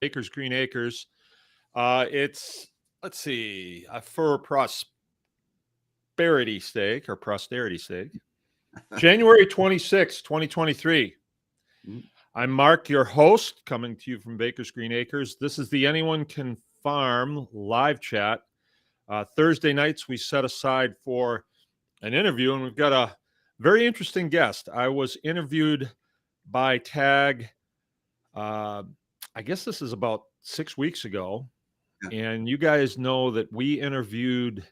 Acres, Green Acres. It's, let's see, for prosperity sake or posterity sake, January 26, 2023. I'm Mark, your host, coming to you from Baker's Green Acres. This is the Anyone Can Farm live chat. Thursday nights we set aside for an interview, and we've got a very interesting guest. I was interviewed by Tag, I guess this is about 6 weeks ago. And you guys know that we interviewed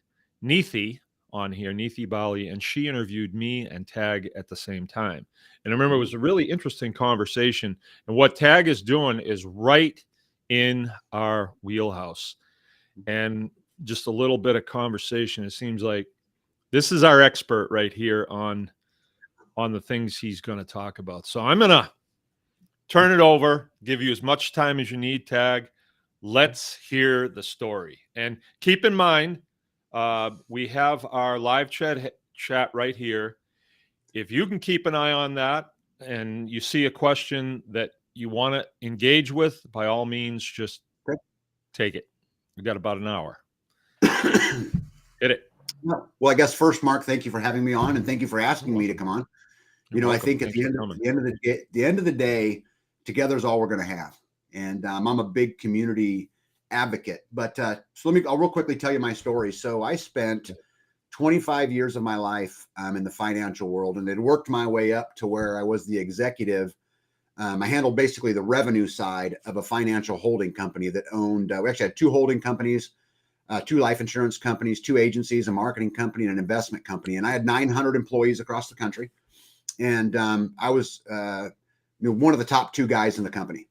Neethi on here, Neethi Bali, and she interviewed me and Tag at the same time. And I remember it was a really interesting conversation. And what Tag is doing is right in our wheelhouse. And just a little bit of conversation. It seems like this is our expert right here on the things he's going to talk about. So I'm going to turn it over, give you as much time as you need, Tag. Let's hear the story. And keep in mind, we have our live chat right here. If you can keep an eye on that and you see a question that you want to engage with, by all means, just take it. We got about an hour. Hit it. Well, I guess first, Mark, thank you for having me on, and thank you for asking me to come on. You're welcome. I think at the end of the day, together is all we're going to have. And I'm a big community advocate. But so I'll real quickly tell you my story. So I spent 25 years of my life in the financial world, and had worked my way up to where I was the executive. I handled basically the revenue side of a financial holding company that owned, we actually had 2 holding companies, 2 life insurance companies, 2 agencies, a marketing company, and an investment company. And I had 900 employees across the country. And I was one of the top 2 guys in the company.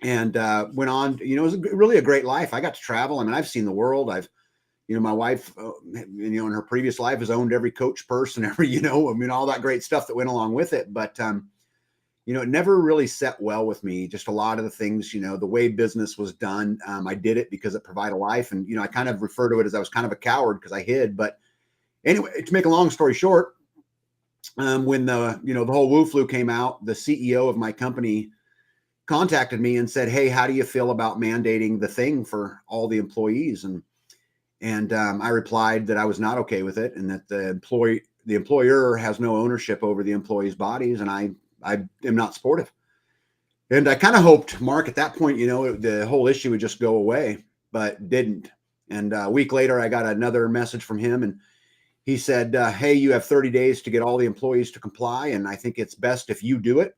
And went on, it was really a great life. I got to travel. I mean, I've seen the world. My wife, in her previous life has owned every Coach purse and every, all that great stuff that went along with it. But, it never really set well with me. Just a lot of the things, the way business was done. I did it because it provided a life. And, I kind of refer to it as I was kind of a coward because I hid. But anyway, to make a long story short, when the whole Wu flu came out, the CEO of my company contacted me and said, "Hey, how do you feel about mandating the thing for all the employees?" And I replied that I was not okay with it, and that the employer has no ownership over the employees' bodies, and I am not supportive. And I kind of hoped, Mark, at that point, the whole issue would just go away, but didn't. And a week later, I got another message from him, and he said, "Hey, you have 30 days to get all the employees to comply, and I think it's best if you do it."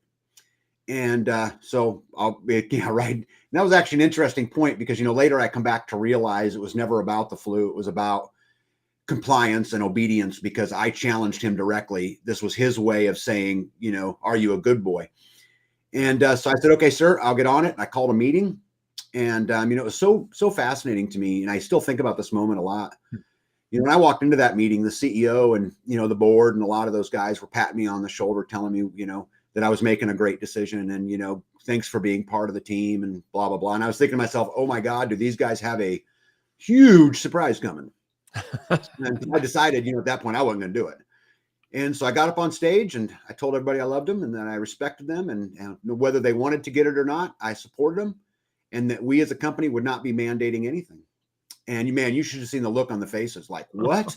And so right. And that was actually an interesting point because, later I come back to realize it was never about the flu. It was about compliance and obedience, because I challenged him directly. This was his way of saying, are you a good boy? And so I said, "Okay, sir, I'll get on it." And I called a meeting, and, it was so fascinating to me. And I still think about this moment a lot. When I walked into that meeting, the CEO and, the board and a lot of those guys were patting me on the shoulder, telling me, that I was making a great decision, and, thanks for being part of the team and blah, blah, blah. And I was thinking to myself, oh my God, do these guys have a huge surprise coming? And I decided, at that point, I wasn't going to do it. And so I got up on stage and I told everybody I loved them and that I respected them, and whether they wanted to get it or not, I supported them, and that we as a company would not be mandating anything. And man, you should have seen the look on the faces, like, what?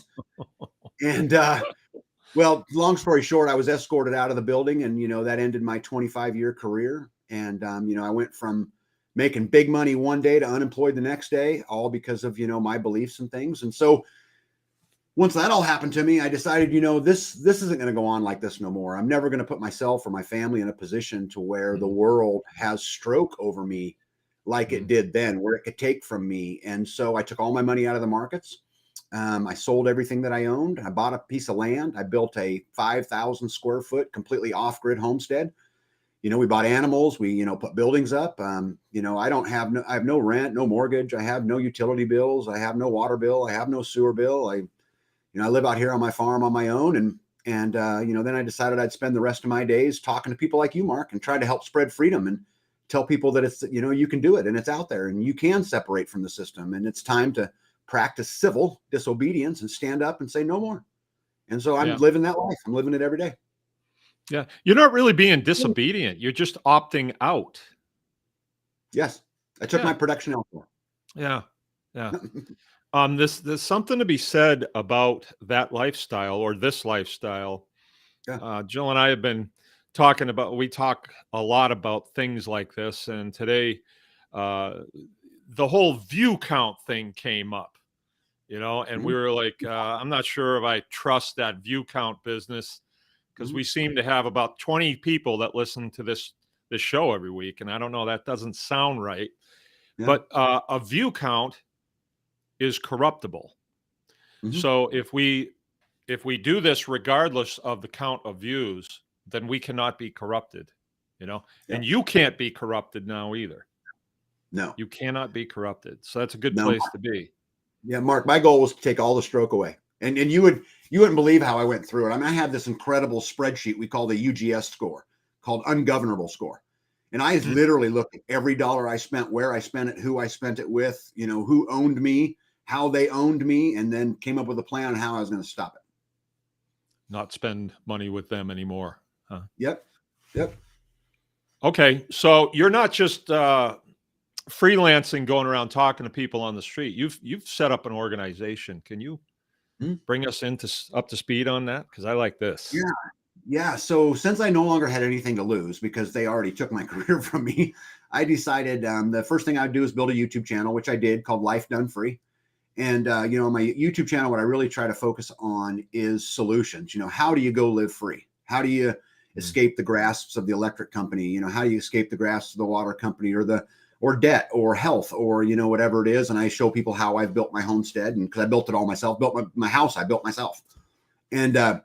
And, well, long story short, I was escorted out of the building, and, that ended my 25-year career. And, I went from making big money one day to unemployed the next day, all because of, my beliefs and things. And so once that all happened to me, I decided, this isn't going to go on like this no more. I'm never going to put myself or my family in a position to where the world has stroke over me like it did then, where it could take from me. And so I took all my money out of the markets. I sold everything that I owned. I bought a piece of land. I built a 5,000 square foot, completely off-grid homestead. We bought animals. We, put buildings up. I have no rent, no mortgage. I have no utility bills. I have no water bill. I have no sewer bill. I live out here on my farm on my own. And then I decided I'd spend the rest of my days talking to people like you, Mark, and try to help spread freedom and tell people that it's, you can do it, and it's out there, and you can separate from the system, and it's time to practice civil disobedience and stand up and say no more. And so I'm living that life. I'm living it every day. Yeah. You're not really being disobedient. You're just opting out. Yes. I took Yeah. my production elsewhere. Yeah. Yeah. There's something to be said about that lifestyle or this lifestyle. Yeah. Jill and I have been we talk a lot about things like this. And today, the whole view count thing came up, and we Mhm. were like, I'm not sure if I trust that view count business because Mhm. we seem to have about 20 people that listen to this show every week. And I don't know, that doesn't sound right. Yeah. But a view count is corruptible. Mhm. So if we do this regardless of the count of views, then we cannot be corrupted, Yeah. and you can't be corrupted now either. No. You cannot be corrupted. So that's a good No. place to be. Yeah, Mark, my goal was to take all the stroke away. And you wouldn't believe how I went through it. I mean, I had this incredible spreadsheet we call the UGS score, called ungovernable score. And I Mhm. literally looked at every dollar I spent, where I spent it, who I spent it with, who owned me, how they owned me, and then came up with a plan on how I was going to stop it. Not spend money with them anymore. Huh? Yep. Yep. Okay. So you're not just freelancing, going around talking to people on the street. You've set up an organization. Can you Hmm. bring us up to speed on that? Because I like this. Yeah. Yeah. So since I no longer had anything to lose because they already took my career from me, I decided the first thing I'd do is build a YouTube channel, which I did, called Life Done Free. And my YouTube channel, what I really try to focus on is solutions. How do you go live free? How do you escape the grasps of the electric company? How do you escape the grasps of the water company or debt or health or whatever it is? And I show people how I've built my homestead, and because I built it all myself, built my house, I built myself. And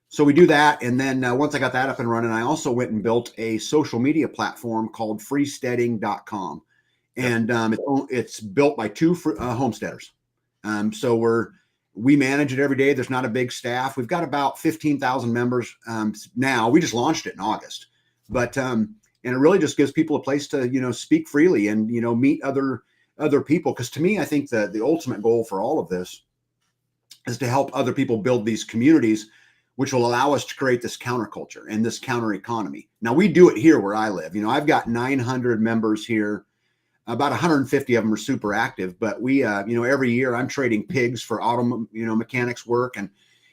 so we do that. And then once I got that up and running, I also went and built a social media platform called freesteading.com. And it's built by two homesteaders. So we manage it every day. There's not a big staff. We've got about 15,000 members now. We just launched it in August, but and it really just gives people a place to speak freely and meet other people. Because to me, I think the ultimate goal for all of this is to help other people build these communities, which will allow us to create this counterculture and this counter economy. Now we do it here where I live. I've got 900 members here. About 150 of them are super active, but we, every year I'm trading pigs for auto, mechanics work, and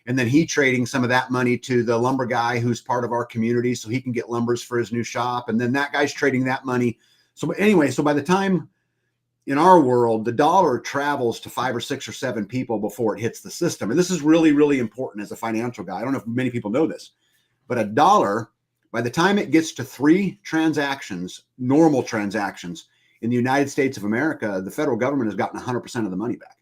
then he trading some of that money to the lumber guy who's part of our community, so he can get lumbers for his new shop, and then that guy's trading that money. So anyway, so by the time in our world the dollar travels to 5 or 6 or 7 people before it hits the system, and this is really, really important as a financial guy. I don't know if many people know this, but a dollar, by the time it gets to 3 transactions, normal transactions, in the United States of America, the federal government has gotten 100% of the money back.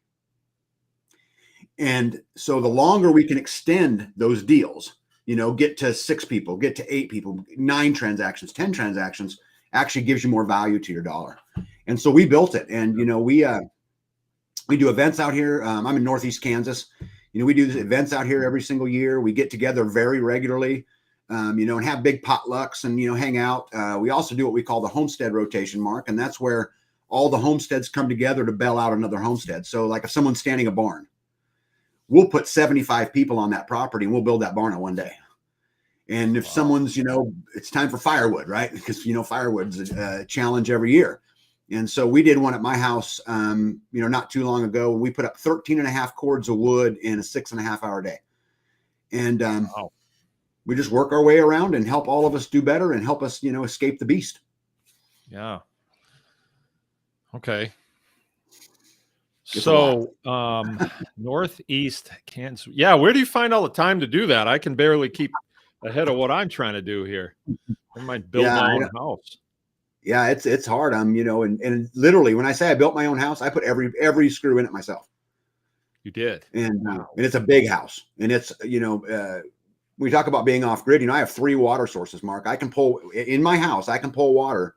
And so the longer we can extend those deals, get to 6 people, get to 8 people, 9 transactions, 10 transactions, actually gives you more value to your dollar. And so we built it. And, we do events out here. I'm in Northeast Kansas. We do events out here every single year. We get together very regularly. And have big potlucks and, hang out. We also do what we call the homestead rotation, Mark. And that's where all the homesteads come together to bail out another homestead. So like if someone's standing a barn, we'll put 75 people on that property and we'll build that barn in one day. And if someone's, it's time for firewood, right? Because, firewood's a challenge every year. And so we did one at my house, not too long ago. We put up 13 and a half cords of wood in a 6.5 hour day. And, we just work our way around and help all of us do better and help us, escape the beast. Yeah. Okay. It's So, Northeast Kansas. Yeah. Where do you find all the time to do that? I can barely keep ahead of what I'm trying to do here. I might build my own house. Yeah. It's hard. And literally when I say I built my own house, I put every screw in it myself. You did. And it's a big house, and it's, we talk about being off grid. I have 3 water sources, Mark. I can pull in my house. I can pull water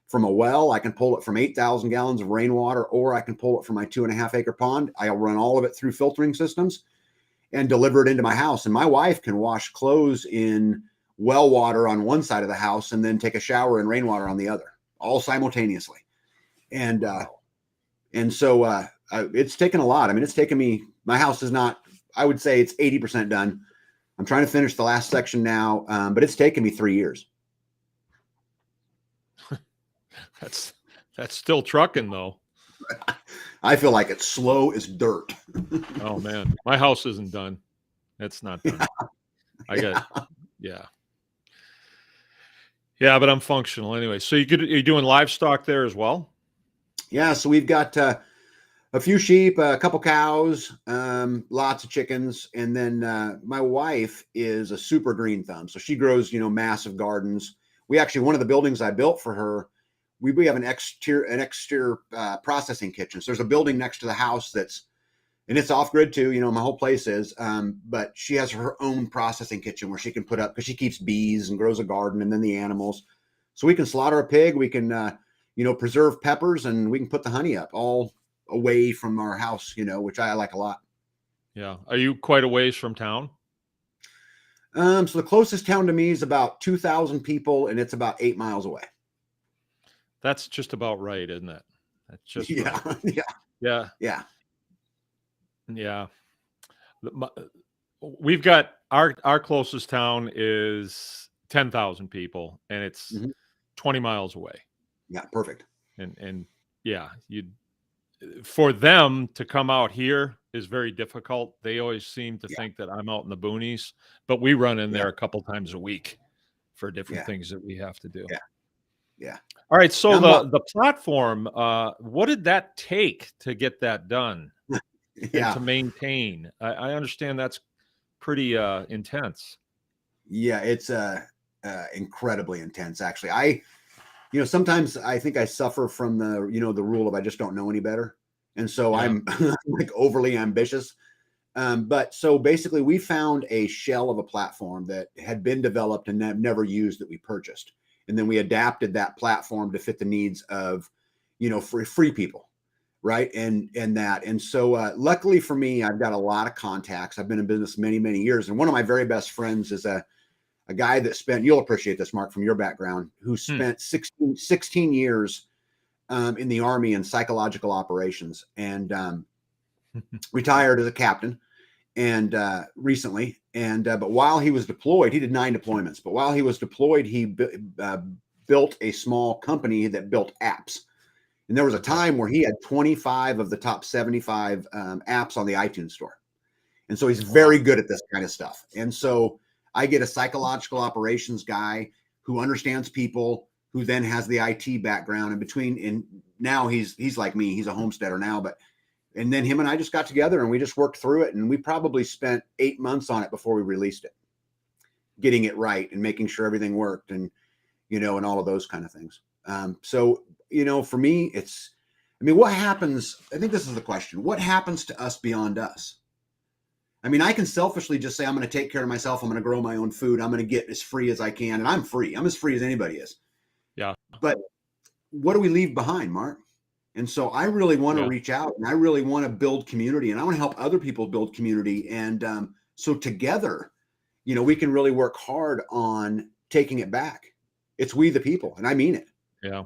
from a well. I can pull it from 8,000 gallons of rainwater, or I can pull it from my 2.5 acre pond. I'll run all of it through filtering systems and deliver it into my house. And my wife can wash clothes in well water on one side of the house and then take a shower in rainwater on the other, all simultaneously. And so it's taken a lot. I mean, it's taken me, my house is not, I would say it's 80% done. I'm trying to finish the last section now, but it's taken me 3 years. That's That's still trucking though. I feel like it's slow as dirt. Oh man, my house isn't done. It's not done. I got, yeah. Yeah, but I'm functional anyway. So you're doing livestock there as well? Yeah, so we've got a few sheep, a couple cows, lots of chickens, and then my wife is a super green thumb, so she grows, massive gardens. We actually, one of the buildings I built for her, we have an exterior processing kitchen. So there's a building next to the house and it's off grid too. My whole place is, but she has her own processing kitchen where she can put up, because she keeps bees and grows a garden, and then the animals. So we can slaughter a pig, we can, preserve peppers, and we can put the honey up all away from our house, which I like a lot. Yeah. Are you quite a ways from town? So the closest town to me is about 2,000 people, and it's about 8 miles away. That's just about right, isn't it? That's just Yeah, right. yeah, Yeah. yeah. Yeah. We've got our closest town is 10,000 people, and it's 20 miles away. Yeah, perfect. And yeah, for them to come out here is very difficult. They always seem to think that I'm out in the boonies, but we run in there a couple times a week for different things that we have to do. Yeah. Yeah. All right. So the platform, what did that take to get that done and to maintain? I understand that's pretty intense. Yeah, it's incredibly intense, actually. Sometimes I think I suffer from the rule of I just don't know any better. And so I'm like overly ambitious. But so basically we found a shell of a platform that had been developed and never used that we purchased. And then we adapted that platform to fit the needs of, free people. Right. And so luckily for me, I've got a lot of contacts. I've been in business many, many years. And one of my very best friends is a guy that spent, you'll appreciate this, Mark, from your background, who spent 16 years in the Army in psychological operations, and retired as a captain and recently. And but while he was deployed, he did 9 deployments. But while he was deployed, he built a small company that built apps. And there was a time where he had 25 of the top 75 apps on the iTunes store. And so he's very good at this kind of stuff. And so I get a psychological operations guy who understands people, who then has the IT background and now he's like me, he's a homesteader now, and then him and I just got together and we just worked through it, and we probably spent 8 months on it before we released it, getting it right and making sure everything worked and all of those kind of things. So, for me, what happens? I think this is the question. What happens to us beyond us? I mean, I can selfishly just say, I'm going to take care of myself. I'm going to grow my own food. I'm going to get as free as I can. And I'm free. I'm as free as anybody is. Yeah. But what do we leave behind, Mark? And so I really want to reach out, and I really want to build community, and I want to help other people build community. And so together, we can really work hard on taking it back. It's we the people, and I mean it. Yeah.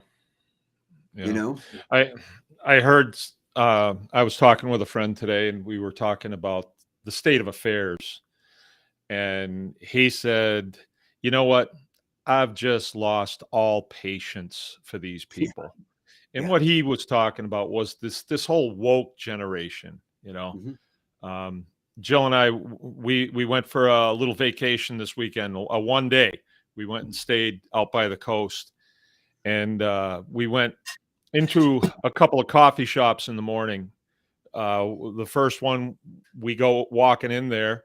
I heard, I was talking with a friend today, and we were talking about the state of affairs. And he said, you know what? I've just lost all patience for these people. And what he was talking about was this whole woke generation, Jill and I, we went for a little vacation this weekend, a one day. We went and stayed out by the coast, and we went into a couple of coffee shops in the morning. The first one, we go walking in there,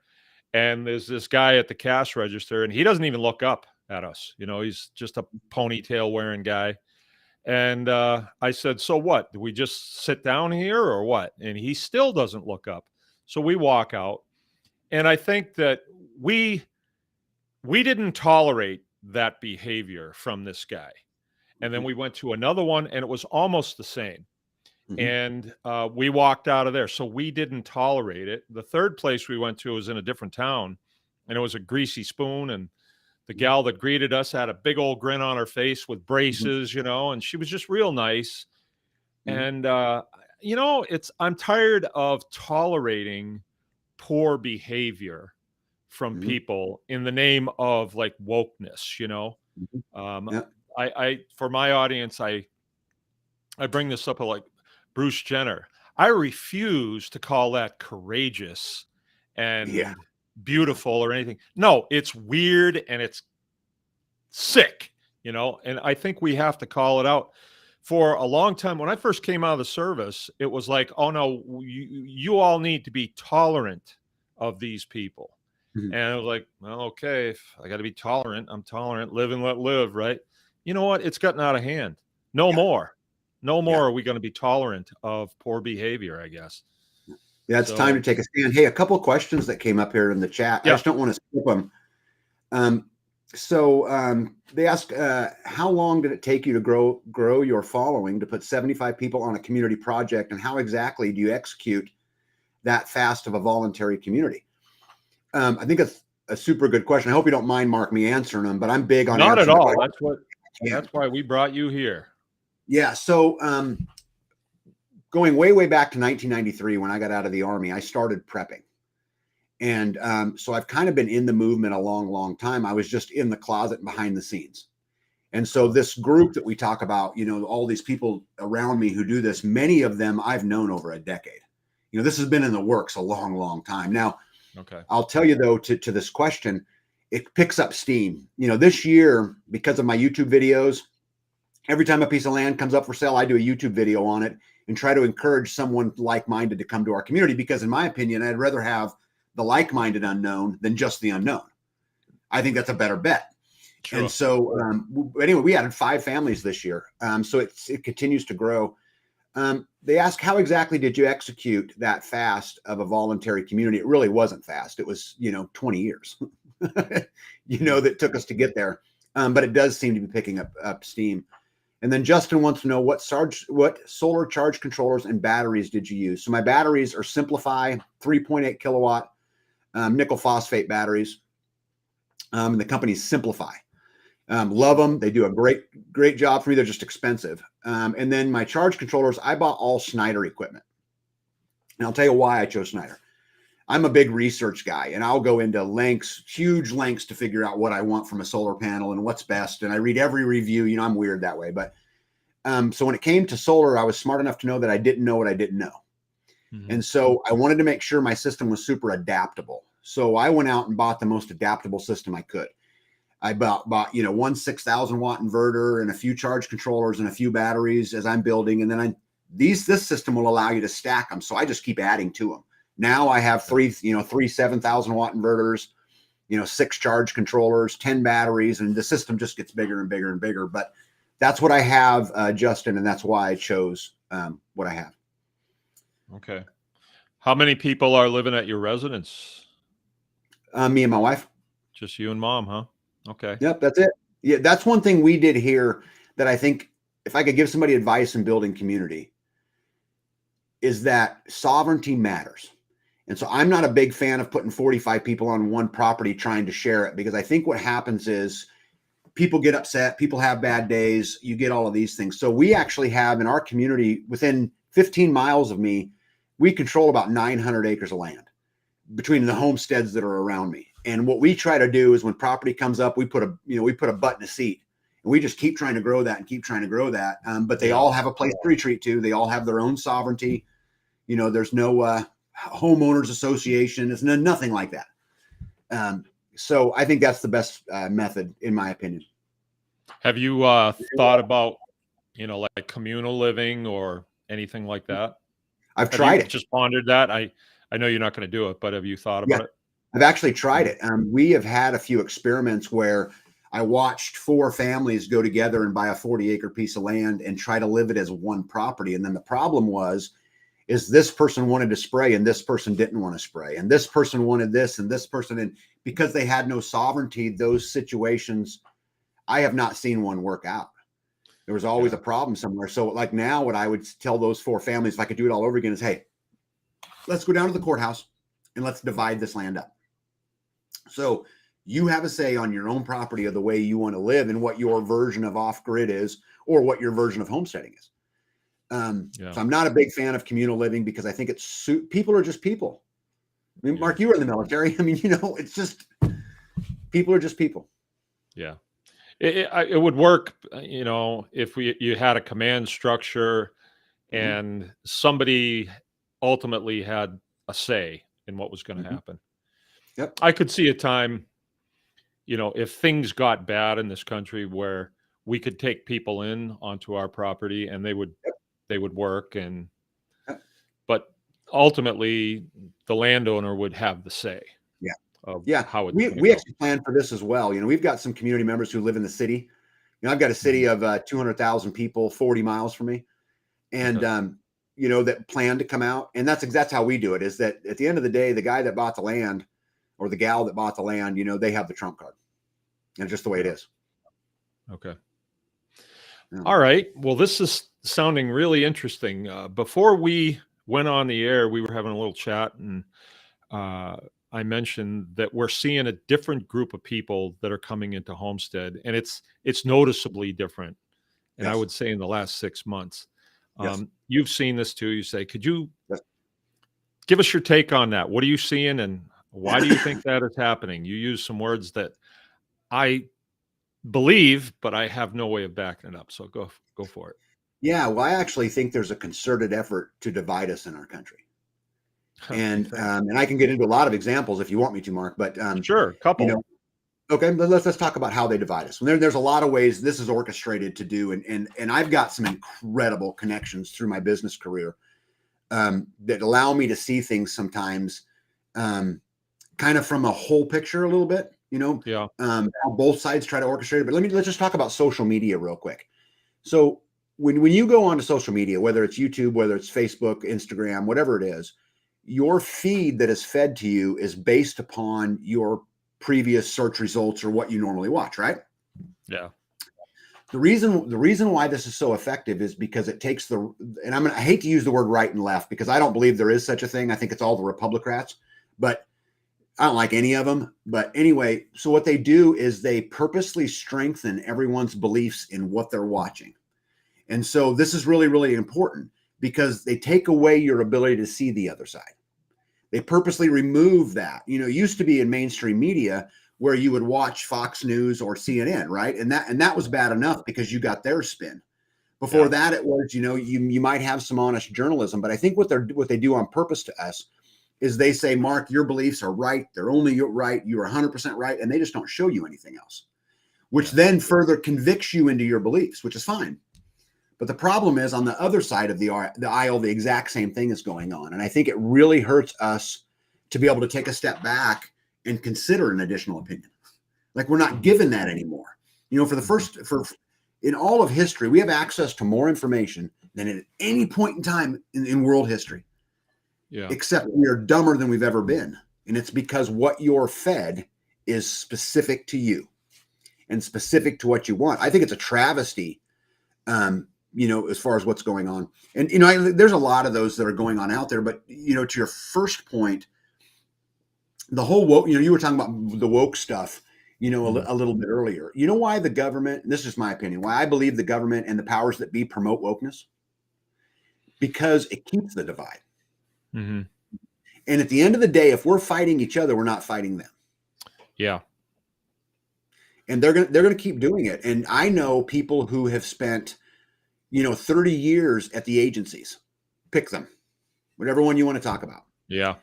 and there's this guy at the cash register, and he doesn't even look up at us. He's just a ponytail wearing guy. And I said, so what? Do we just sit down here or what? And he still doesn't look up. So we walk out. And I think that we didn't tolerate that behavior from this guy. And then we went to another one, and it was almost the same. And we walked out of there. So we didn't tolerate it. The third place we went to was in a different town, and it was a greasy spoon. And the gal that greeted us had a big old grin on her face with braces, and she was just real nice. And, I'm tired of tolerating poor behavior from people in the name of like wokeness, I for my audience, I bring this up like Bruce Jenner. I refuse to call that courageous Yeah. and beautiful or anything. No, it's weird and it's sick, and I think we have to call it out. For a long time, when I first came out of the service, it was like, oh no, you all need to be tolerant of these people. Mhm. And I was like, well, okay, if I got to be tolerant, I'm tolerant, live and let live, right? You know what? It's gotten out of hand. No Yeah. more. No more Yeah. are we going to be tolerant of poor behavior, I guess. Yeah, it's time to take a stand. Hey, a couple of questions that came up here in the chat. I Yeah. just don't want to skip them. They ask, how long did it take you to grow your following to put 75 people on a community project, and how exactly do you execute that fast of a voluntary community? I think it's a super good question. I hope you don't mind, Mark, me answering them, but I'm big on Not at answering the all. question. That's why we brought you here. Yeah. So going way back to 1993, when I got out of the Army, I started prepping. And so I've kind of been in the movement a long time. I was just in the closet and behind the scenes. And so this group that we talk about, all these people around me who do this, many of them I've known over a decade. This has been in the works a long time. Now, okay. I'll tell you though, to this question, it picks up steam. This year, because of my YouTube videos, every time a piece of land comes up for sale, I do a YouTube video on it and try to encourage someone like-minded to come to our community, because in my opinion, I'd rather have the like-minded unknown than just the unknown. I think that's a better bet. True. And so anyway, we added 5 families this year. So it continues to grow. They ask, how exactly did you execute that fast of a voluntary community? It really wasn't fast. It was, 20 years, that took us to get there. But it does seem to be picking up steam. And then Justin wants to know what solar charge controllers and batteries did you use? So my batteries are Simplify 3.8 kilowatt nickel phosphate batteries. And the company's Simplify. Love them. They do a great job for me. They're just expensive. And then my charge controllers, I bought all Schneider equipment. And I'll tell you why I chose Schneider. I'm a big research guy, and I'll go into huge lengths to figure out what I want from a solar panel and what's best. And I read every review. I'm weird that way. But so when it came to solar, I was smart enough to know that I didn't know what I didn't know. Mm-hmm. And so I wanted to make sure my system was super adaptable. So I went out and bought the most adaptable system I could. I bought one 6,000 watt inverter and a few charge controllers and a few batteries as I'm building. And then this system will allow you to stack them. So I just keep adding to them. Now I have three 7,000 watt inverters, 6 charge controllers, 10 batteries, and the system just gets bigger and bigger and bigger. But that's what I have, Justin, and that's why I chose what I have. Okay. How many people are living at your residence? Me and my wife. Just you and mom, huh? Okay. Yep, that's it. Yeah, that's one thing we did here that I think, if I could give somebody advice in building community, is that sovereignty matters. And so I'm not a big fan of putting 45 people on one property trying to share it, because I think what happens is people get upset, people have bad days, you get all of these things. So we actually have in our community, within 15 miles of me, we control about 900 acres of land between the homesteads that are around me. And what we try to do is when property comes up, we put a butt in a seat, and we just keep trying to grow that and keep trying to grow that. But they all have a place to retreat to. They all have their own sovereignty. There's no homeowners association. It's nothing like that. So I think that's the best method, in my opinion. Have you thought about, like communal living or anything like that? I've tried it. Just pondered that. I know you're not going to do it, but have you thought about it? I've actually tried it. We have had a few experiments where I watched 4 families go together and buy a 40-acre piece of land and try to live it as one property. And then the problem is this person wanted to spray and this person didn't want to spray, and this person wanted this and this person, and because they had no sovereignty, those situations, I have not seen one work out. There was always a problem somewhere. So like now, what I would tell those 4 families, if I could do it all over again, is, hey, let's go down to the courthouse and let's divide this land up. So you have a say on your own property of the way you want to live and what your version of off-grid is, or what your version of homesteading is. So I'm not a big fan of communal living, because I think people are just people. I mean, Mark, you were in the military. I mean, it's just, people are just people. Yeah. It would work, if you had a command structure and somebody ultimately had a say in what was going to happen. Yep. I could see a time, if things got bad in this country, where we could take people in onto our property and they would work, and Yep. but ultimately the landowner would have the say. Yeah. How it's We actually plan for this as well. We've got some community members who live in the city. I've got a city of 200,000 people 40 miles from me, and that plan to come out. And that's how we do it, is that at the end of the day, the guy that bought the land or the gal that bought the land, they have the trump card. And it's just the way it is. Okay. Yeah. All right. Well, this is sounding really interesting. Before we went on the air, we were having a little chat, and I mentioned that we're seeing a different group of people that are coming into homestead, and it's noticeably different. And Yes. I would say in the last 6 months, Yes. you've seen this too. You say, could you Yes. give us your take on that? What are you seeing, and why do you think that is happening? You use some words that I believe, but I have no way of backing it up. So go for it. Yeah. Well, I actually think there's a concerted effort to divide us in our country. And I can get into a lot of examples if you want me to, Mark, but sure, couple. Okay, let's talk about how they divide us. There's a lot of ways this is orchestrated to do, and I've got some incredible connections through my business career that allow me to see things sometimes kind of from a whole picture a little bit. How both sides try to orchestrate it. But let's just talk about social media real quick. So when you go onto social media, whether it's YouTube, whether it's Facebook, Instagram, whatever it is, your feed that is fed to you is based upon your previous search results or what you normally watch, right? Yeah. The reason why this is so effective is because it takes and I hate to use the word right and left, because I don't believe there is such a thing. I think it's all the Republicrats, but I don't like any of them. But anyway, so what they do is they purposely strengthen everyone's beliefs in what they're watching. And so this is really, really important, because they take away your ability to see the other side. They purposely remove that. It used to be in mainstream media where you would watch Fox News or CNN, right? And that was bad enough because you got their spin. Before that, it was, you might have some honest journalism, but I think what they do on purpose to us is they say, Mark, your beliefs are right. They're only right. You're 100% right. And they just don't show you anything else, which then further convicts you into your beliefs, which is fine. But the problem is, on the other side of the aisle, the exact same thing is going on. And I think it really hurts us to be able to take a step back and consider an additional opinion. Like, we're not given that anymore. In all of history, we have access to more information than at any point in time in world history. Yeah. Except we are dumber than we've ever been. And it's because what you're fed is specific to you and specific to what you want. I think it's a travesty, as far as what's going on. And, there's a lot of those that are going on out there, but, to your first point, the whole woke, you were talking about the woke stuff, a little bit earlier. You know why the government, and this is my opinion, why I believe the government and the powers that be promote wokeness? Because it keeps the divide. Mm-hmm. And at the end of the day, if we're fighting each other, we're not fighting them. Yeah. And they're going to keep doing it. And I know people who have spent 30 years at the agencies, pick them, whatever one you want to talk about. Yeah.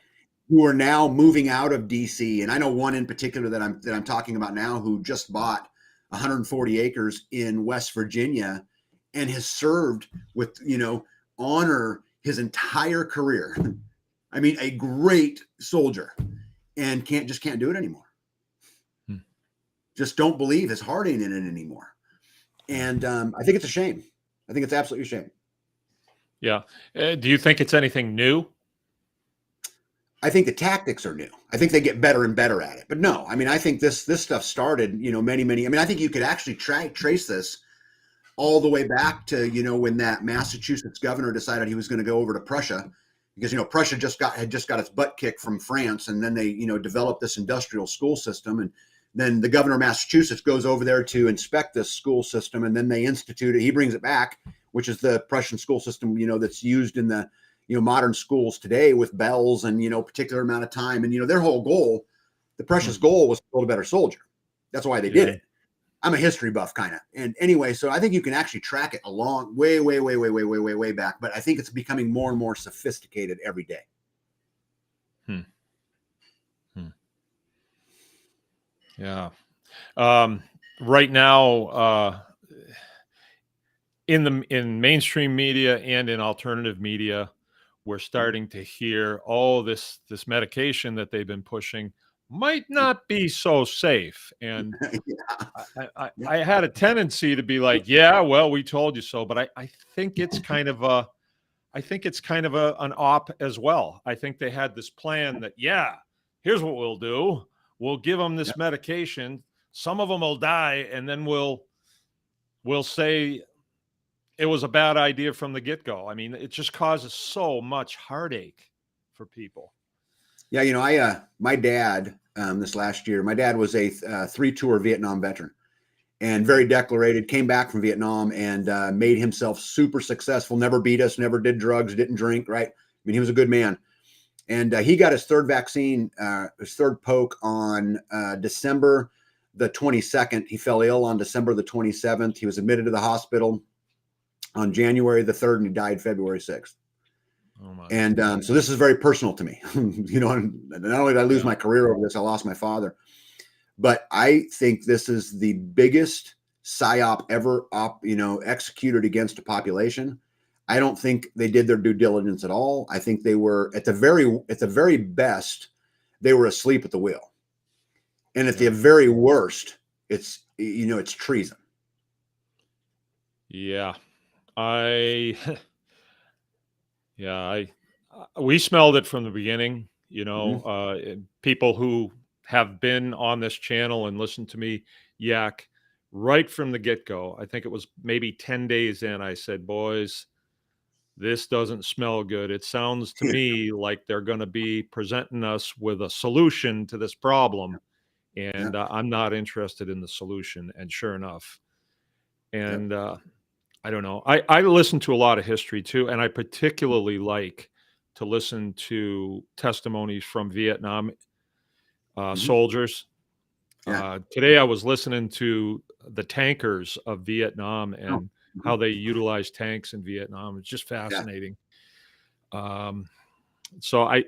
Who are now moving out of DC. And I know one in particular that I'm talking about now, who just bought 140 acres in West Virginia and has served with, honor his entire career. I mean, a great soldier, and can't do it anymore. Just don't believe his heart ain't in it anymore. And I think it's a shame. I think it's absolutely a shame. Yeah. Do you think it's anything new? I think the tactics are new. I think they get better and better at it. But no, I mean, I think this stuff started, many. I mean, I think you could actually trace this all the way back to, when that Massachusetts governor decided he was going to go over to Prussia, because, Prussia had just got its butt kicked from France. And then they, developed this industrial school system. And then the governor of Massachusetts goes over there to inspect this school system. And then they institute it. He brings it back, which is the Prussian school system, that's used in the, modern schools today with bells and, particular amount of time. And, their whole goal, the Prussia's goal was to build a better soldier. That's why they did it. I'm a history buff kind of. And anyway, so I think you can actually track it a long way back. But I think it's becoming more and more sophisticated every day. Yeah. Right now, in mainstream media and in alternative media, we're starting to hear, oh, this medication that they've been pushing might not be so safe. And I had a tendency to be like, yeah, well, we told you so. But I think it's kind of an op as well. I think they had this plan that, yeah, here's what we'll do. We'll give them this medication. Some of them will die, and then we'll say it was a bad idea from the get-go. I mean, it just causes so much heartache for people. Yeah, my dad, this last year, my dad was a 3-tour Vietnam veteran and very declarated, came back from Vietnam and made himself super successful, never beat us, never did drugs, didn't drink, right? I mean, he was a good man. And he got his third vaccine, his third poke on December the 22nd. He fell ill on December the 27th. He was admitted to the hospital on January the 3rd, and he died February 6th. Oh my and so this is very personal to me. Not only did I lose my career over this, I lost my father. But I think this is the biggest psyop ever executed against a population. I don't think they did their due diligence at all. I think they were at the very best, they were asleep at the wheel. And at the very worst, it's treason. Yeah. We smelled it from the beginning, people who have been on this channel and listened to me yak right from the get-go. I think it was maybe 10 days in, I said, boys, this doesn't smell good. It sounds to me like they're going to be presenting us with a solution to this problem. And I'm not interested in the solution. And sure enough. And I don't know. I listen to a lot of history too. And I particularly like to listen to testimonies from Vietnam soldiers. Today I was listening to the tankers of Vietnam and how they utilize tanks in Vietnam. It's just fascinating. So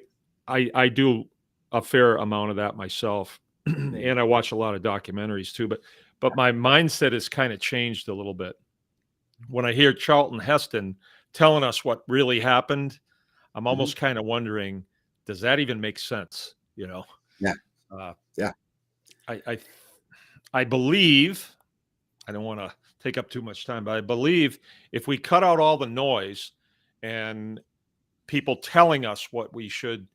I do a fair amount of that myself, and I watch a lot of documentaries too. But my mindset has kind of changed a little bit. When I hear Charlton Heston telling us what really happened, I'm almost kind of wondering, does that even make sense? I believe, I don't want to take up too much time, but I believe if we cut out all the noise and people telling us what we should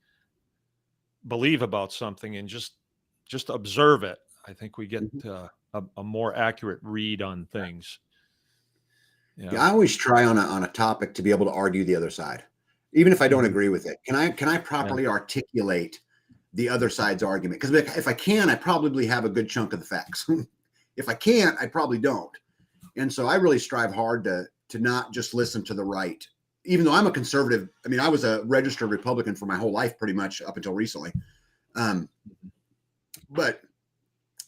believe about something and just observe it, I think we get a more accurate read on things. I always try on a topic to be able to argue the other side, even if I don't agree with it. Can I properly articulate the other side's argument? Because if I can, I probably have a good chunk of the facts. If I can't, I probably don't. And so I really strive hard to not just listen to the right, even though I'm a conservative. I mean, I was a registered Republican for my whole life, pretty much up until recently. But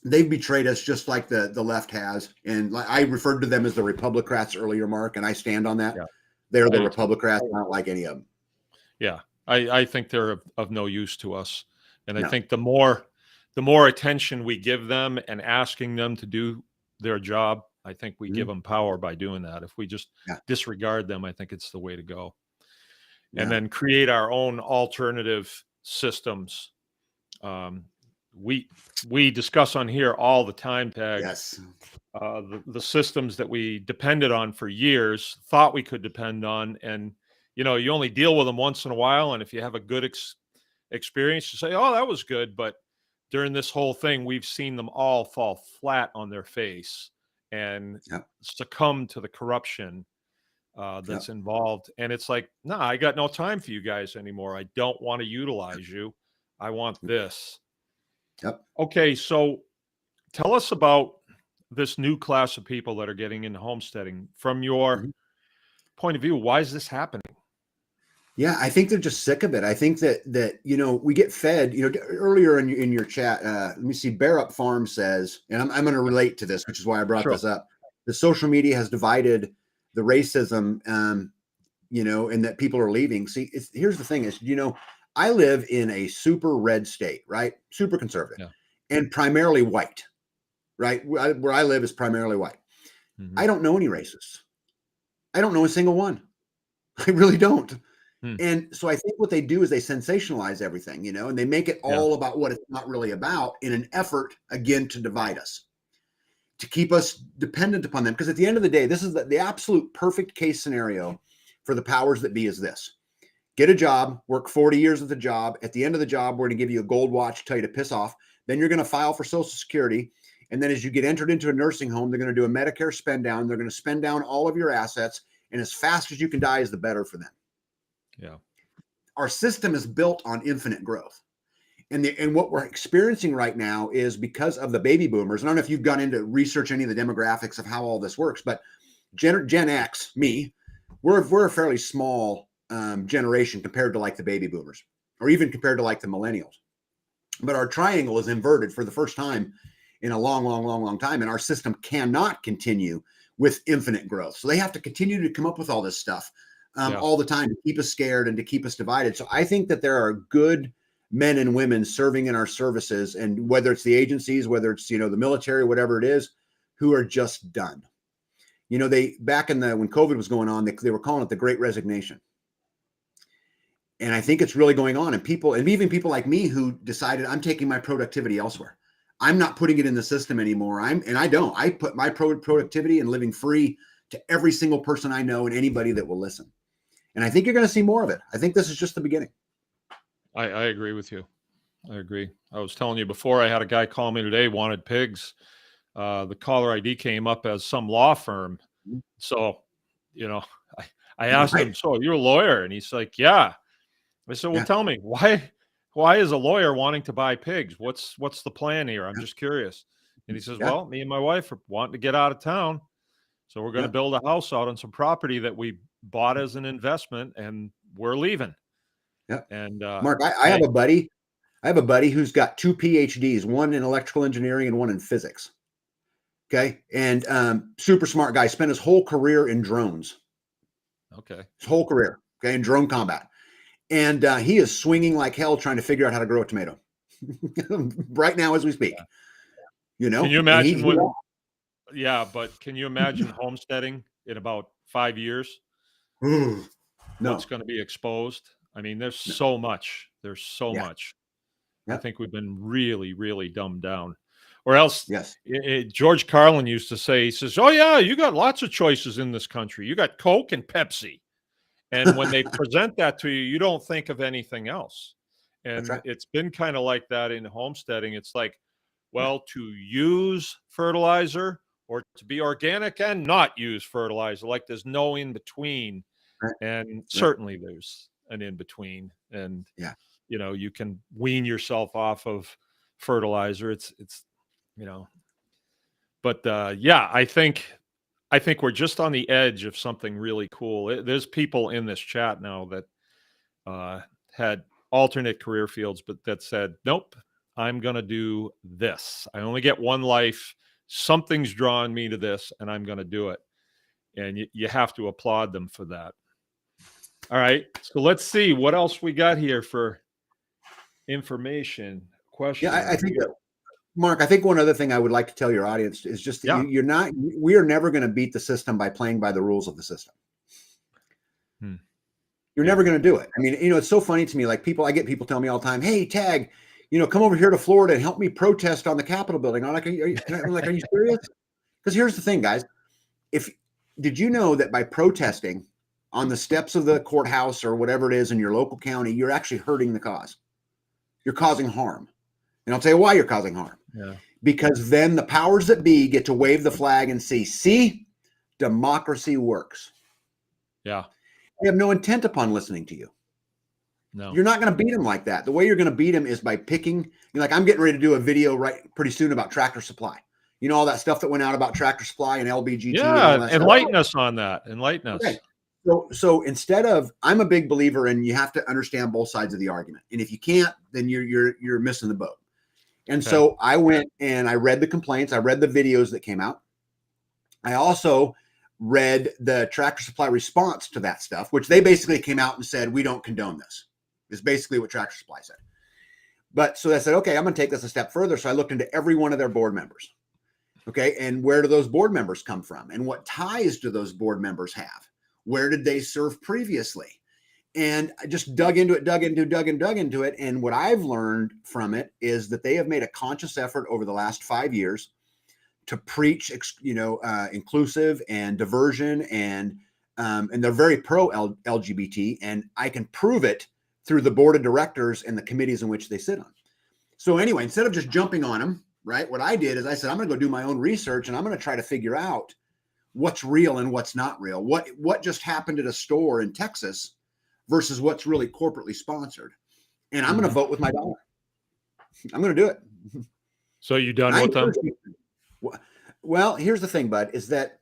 they've betrayed us just like the left has. And I referred to them as the Republicrats earlier, Mark, and I stand on that. They're the Republicrats. I don't like any of them. Yeah. I think they're of no use to us. And I think the more attention we give them and asking them to do their job, I think we give them power by doing that. If we just disregard them, I think it's the way to go. And then create our own alternative systems. We discuss on here all the time, Tag. The systems that we depended on for years, thought we could depend on, and you only deal with them once in a while. And if you have a good experience, you say, "Oh, that was good." But during this whole thing, we've seen them all fall flat on their face and succumb to the corruption that's involved. And it's like, no, I got no time for you guys anymore. I don't want to utilize you. I want this. Okay, so tell us about this new class of people that are getting into homesteading. From your point of view, why is this happening? Yeah, I think they're just sick of it. I think that we get fed. Earlier in your chat, let me see. Bear Up Farm says, and I'm going to relate to this, which is why I brought Sure. this up. The social media has divided the racism, and that people are leaving. See, here's the thing: is I live in a super red state, right? Super conservative, and primarily white, right? Where I live is primarily white. Mm-hmm. I don't know any racists. I don't know a single one. I really don't. And so I think what they do is they sensationalize everything, and they make it all about what it's not really about in an effort, again, to divide us, to keep us dependent upon them. Because at the end of the day, this is the absolute perfect case scenario for the powers that be is this. Get a job, work 40 years at the job. At the end of the job, we're going to give you a gold watch, tell you to piss off. Then you're going to file for Social Security. And then as you get entered into a nursing home, they're going to do a Medicare spend down. They're going to spend down all of your assets. And as fast as you can die is the better for them. Yeah. Our system is built on infinite growth. And what we're experiencing right now is because of the baby boomers. I don't know if you've gone into research any of the demographics of how all this works, but Gen X, we're a fairly small generation compared to like the baby boomers, or even compared to like the millennials. But our triangle is inverted for the first time in a long time. And our system cannot continue with infinite growth. So they have to continue to come up with all this stuff all the time to keep us scared and to keep us divided. So I think that there are good men and women serving in our services, and whether it's the agencies, whether it's, the military, whatever it is, who are just done. They back in when COVID was going on, they were calling it the Great Resignation. And I think it's really going on. And even people like me who decided I'm taking my productivity elsewhere. I'm not putting it in the system anymore. I put my productivity and living free to every single person I know and anybody that will listen. And I think you're going to see more of it. I think this is just the beginning. I agree with you. I agree. I was telling you before, I had a guy call me today, wanted pigs. The caller ID came up as some law firm. So, I asked him, so you're a lawyer? And he's like, yeah. I said, well, tell me, why is a lawyer wanting to buy pigs? What's the plan here? I'm just curious. And he says, well, me and my wife are wanting to get out of town. So we're going to build a house out on some property that we bought as an investment, and we're leaving. Yeah. And Mark, I have a buddy. I have a buddy who's got 2 PhDs, one in electrical engineering and one in physics. Okay. And super smart guy, spent his whole career in drones. Okay. His whole career. Okay. In drone combat. And he is swinging like hell trying to figure out how to grow a tomato right now as we speak. Can you imagine but can you imagine homesteading in about 5 years? No. What's going to be exposed? I mean, there's so much. There's so much. I think we've been really, really dumbed down. Or else, George Carlin used to say, he says, oh, yeah, you got lots of choices in this country. You got Coke and Pepsi. And when they present that to you, you don't think of anything else. And it's been kind of like that in homesteading. It's like, well, to use fertilizer or to be organic and not use fertilizer, like there's no in between. And certainly there's an in between. And, you can wean yourself off of fertilizer. It's but I think we're just on the edge of something really cool. There's people in this chat now that had alternate career fields, but that said, nope, I'm going to do this. I only get one life. Something's drawing me to this, and I'm going to do it. And you have to applaud them for that. All right. So let's see what else we got here for information. Question. Yeah, I think Mark, I think one other thing I would like to tell your audience is just that we are never going to beat the system by playing by the rules of the system. You're never going to do it. I mean, it's so funny to me. Like I get people tell me all the time, hey, Tag, come over here to Florida and help me protest on the Capitol building. I'm like, are you serious? Because here's the thing, guys. Did you know that by protesting on the steps of the courthouse or whatever it is in your local county, you're actually hurting the cause? You're causing harm. And I'll tell you why you're causing harm. Yeah. Because then the powers that be get to wave the flag and see, democracy works. Yeah. They have no intent upon listening to you. No. You're not going to beat them like that. The way you're going to beat them is by picking, I'm getting ready to do a video pretty soon about Tractor Supply. All that stuff that went out about Tractor Supply and LBGT. Yeah, enlighten us on that. Enlighten us. Okay. So instead of, I'm a big believer in you have to understand both sides of the argument. And if you can't, then you're missing the boat. And Okay. so I went and I read the complaints. I read the videos that came out. I also read the Tractor Supply response to that stuff, which they basically came out and said, we don't condone this. Is basically what Tractor Supply said. But so I said, okay, I'm going to take this a step further. So I looked into every one of their board members. Okay. And where do those board members come from? And what ties do those board members have? Where did they serve previously? And I just dug into it. And what I've learned from it is that they have made a conscious effort over the last 5 years to preach, inclusive and diversion, and they're very pro LGBT, and I can prove it through the board of directors and the committees in which they sit on. So anyway, instead of just jumping on them, right, what I did is I said, I'm going to go do my own research, and I'm going to try to figure out what's real and what's not real. What just happened at a store in Texas versus what's really corporately sponsored. And I'm going to vote with my dollar. I'm going to do it. So you done with them? Well, here's the thing, bud, is that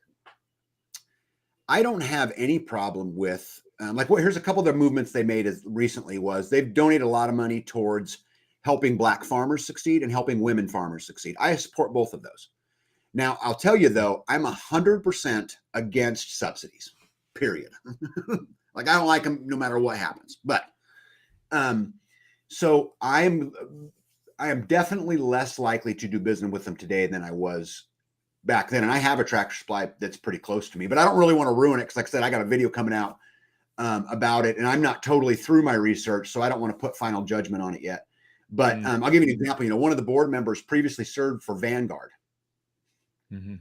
I don't have any problem with, here's a couple of their movements they made recently was they've donated a lot of money towards helping Black farmers succeed and helping women farmers succeed. I support both of those. Now, I'll tell you, though, I'm 100% against subsidies, period. I don't like them no matter what happens. But so I am definitely less likely to do business with them today than I was back then. And I have a Tractor Supply that's pretty close to me, but I don't really want to ruin it because, like I said, I got a video coming out about it, and I'm not totally through my research, so I don't want to put final judgment on it yet. But I'll give you an example. One of the board members previously served for Vanguard. Mm-hmm.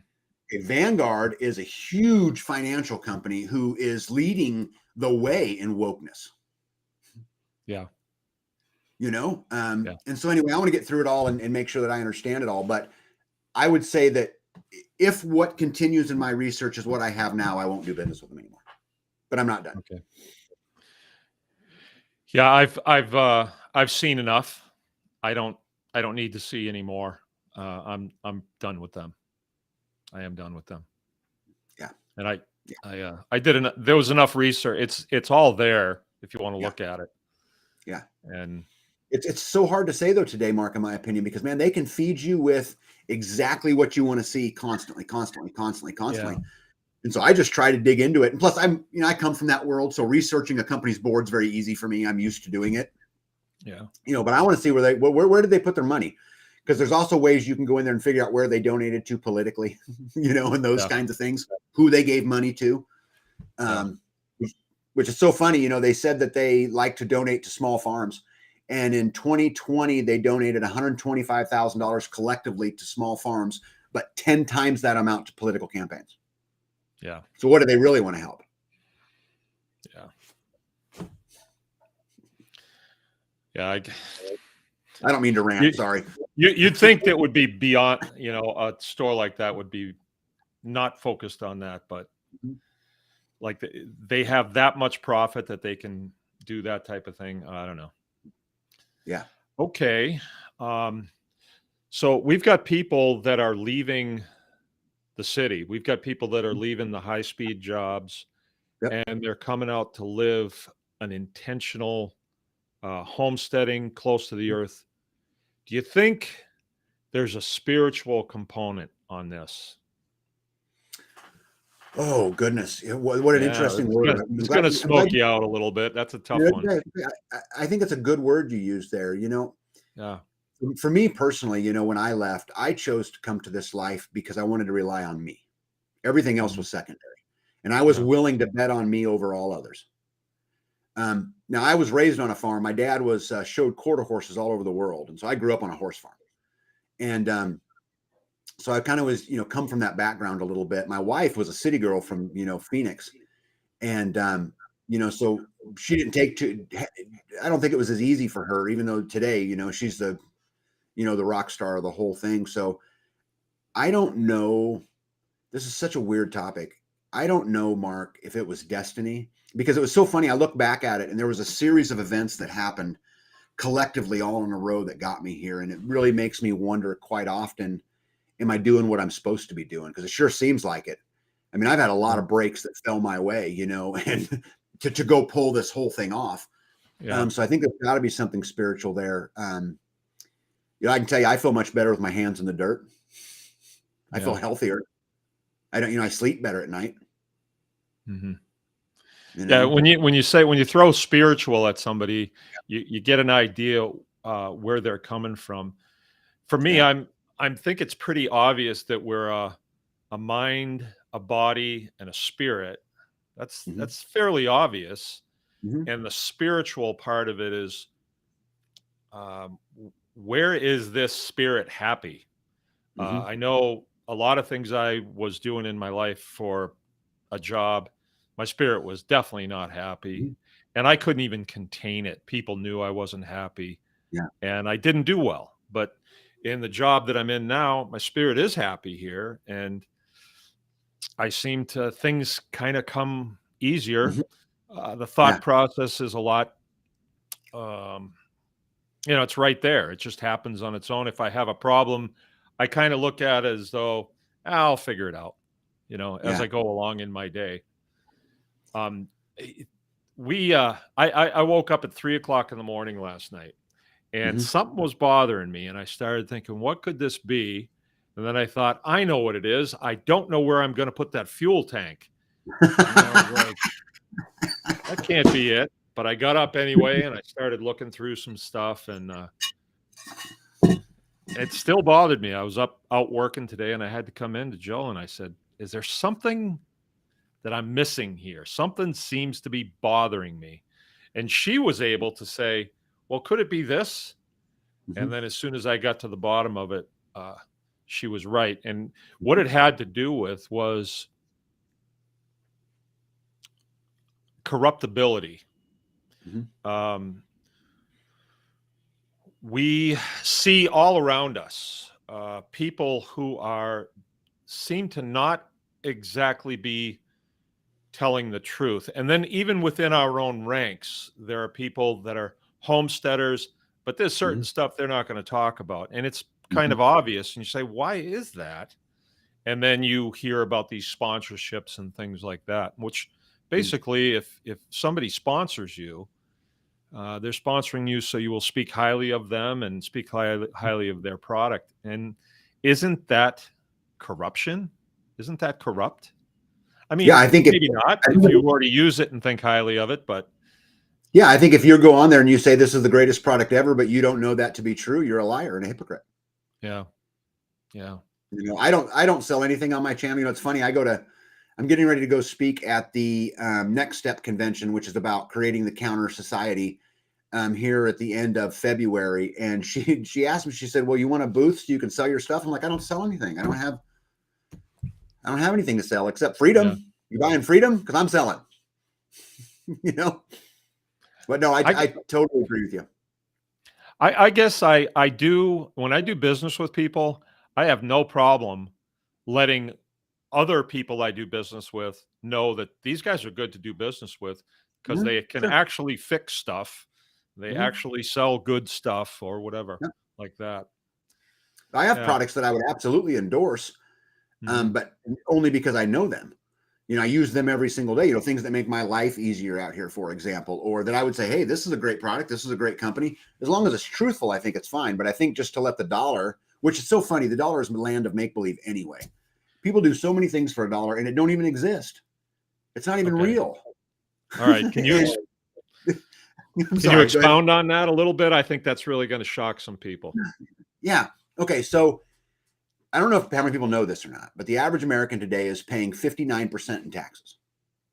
Vanguard is a huge financial company who is leading the way in wokeness. Yeah. And so anyway, I want to get through it all and make sure that I understand it all. But I would say that if what continues in my research is what I have now, I won't do business with them anymore. But I'm not done. Okay. Yeah, I've seen enough. I don't need to see any more. I'm done with them. I am done with them. Yeah. And I did there was enough research. It's all there if you want to look at it. Yeah. And it's so hard to say though today, Mark, in my opinion, because man, they can feed you with exactly what you want to see constantly. Yeah. And so I just try to dig into it. And plus I come from that world. So researching a company's board is very easy for me. I'm used to doing it. Yeah. But I want to see where did they put their money? Because there's also ways you can go in there and figure out where they donated to politically, and those kinds of things, who they gave money to, which is so funny. They said that they like to donate to small farms. And in 2020, they donated $125,000 collectively to small farms, but 10 times that amount to political campaigns. Yeah. So what do they really want to help? Yeah. Yeah. I don't mean to rant. Sorry. You'd think that would be beyond, a store like that would be not focused on that, but like they have that much profit that they can do that type of thing. I don't know. Yeah. Okay. So we've got people that are leaving the city. We've got people that are leaving the high-speed jobs, and they're coming out to live an intentional homesteading close to the earth. Do you think there's a spiritual component on this? Oh, goodness. What an interesting word. It's going to smoke you out a little bit. That's a tough one. I think it's a good word you use there. Yeah. For me personally, when I left, I chose to come to this life because I wanted to rely on me. Everything else was secondary. And I was willing to bet on me over all others. Now, I was raised on a farm. My dad showed quarter horses all over the world. And so I grew up on a horse farm. And so I kind of was, come from that background a little bit. My wife was a city girl from, Phoenix. And, so she didn't I don't think it was as easy for her, even though today, she's the rock star of the whole thing. So I don't know. This is such a weird topic. I don't know, Mark, if it was destiny, because it was so funny. I look back at it and there was a series of events that happened collectively all in a row that got me here. And it really makes me wonder quite often, am I doing what I'm supposed to be doing? Because it sure seems like it. I mean, I've had a lot of breaks that fell my way, you know, and to go pull this whole thing off. Yeah. So I think there's got to be something spiritual there. You know, I can tell you, I feel much better with my hands in the dirt. I feel healthier. I don't, you know, I sleep better at night. Mm-hmm. You Yeah. know? When you throw spiritual at somebody, you get an idea where they're coming from. For me, Yeah. I think it's pretty obvious that we're a mind, a body, and a spirit. That's fairly obvious. Mm-hmm. And the spiritual part of it is, where is this spirit happy? Mm-hmm. I know a lot of things I was doing in my life for a job. My spirit was definitely not happy, Mm-hmm. and I couldn't even contain it. People knew I wasn't happy, Yeah. and I didn't do well. But in the job that I'm in now, my spirit is happy here, and I seem to things kind of come easier. Mm-hmm. The Yeah. thought process is a lot. Um, it's right there. It just happens on its own. If I have a problem, I kind of look at it as though I'll figure it out, as Yeah. I go along in my day. Um, eh, I woke up at 3 o'clock in the morning last night, and Mm-hmm. something was bothering me, and I started thinking, what could this be? And then I thought, I know what it is. I don't know where I'm going to put that fuel tank. And I was like, that can't be it. But I got up anyway, and I started looking through some stuff, and it still bothered me. I was out working today, and I had to come in to Joe, and I said, is there something that I'm missing here? Something seems to be bothering me. And she was able to say, well, could it be this? Mm-hmm. And then as soon as I got to the bottom of it, she was right. And what it had to do with was corruptibility. Mm-hmm. We see all around us people who seem to not exactly be telling the truth. And then even within our own ranks, there are people that are homesteaders, but there's certain Mm-hmm. stuff they're not going to talk about. And it's kind Mm-hmm. of obvious. And you say, why is that? And then you hear about these sponsorships and things like that, which basically, if somebody sponsors you, they're sponsoring you so you will speak highly of them and speak highly of their product. And isn't that corruption? Isn't that corrupt? I Yeah, mean, I think maybe not if you already use it and think highly of it, but yeah, I think if you go on there and you say this is the greatest product ever, but you don't know that to be true, you're a liar and a hypocrite. yeah. Yeah. You know, I don't sell anything on my channel. You know, it's funny. I'm getting ready to go speak at the Next Step convention, which is about creating the counter society here at the end of February. And she asked me, she said, well, you want a booth so you can sell your stuff? I'm like, I don't sell anything. I don't have anything to sell except freedom. Yeah. You buying freedom? Because I'm selling. You know? But no, I totally agree with you. I guess I do, when I do business with people, I have no problem letting other people I do business with know that these guys are good to do business with because they can Sure. actually fix stuff. They actually sell good stuff or whatever Yeah. like that. I have Yeah. products that I would absolutely endorse, but only because I know them. You know, I use them every single day, you know, things that make my life easier out here, for example, or that I would say, hey, this is a great product. This is a great company. As long as it's truthful, I think it's fine. But I think just to let the dollar, which is so funny, the dollar is the land of make-believe anyway. People do so many things for $1 and it don't even exist. It's not even real. All right. Can you expound on that a little bit? I think that's really going to shock some people. Yeah. Okay. So I don't know how many people know this or not, but the average American today is paying 59% in taxes.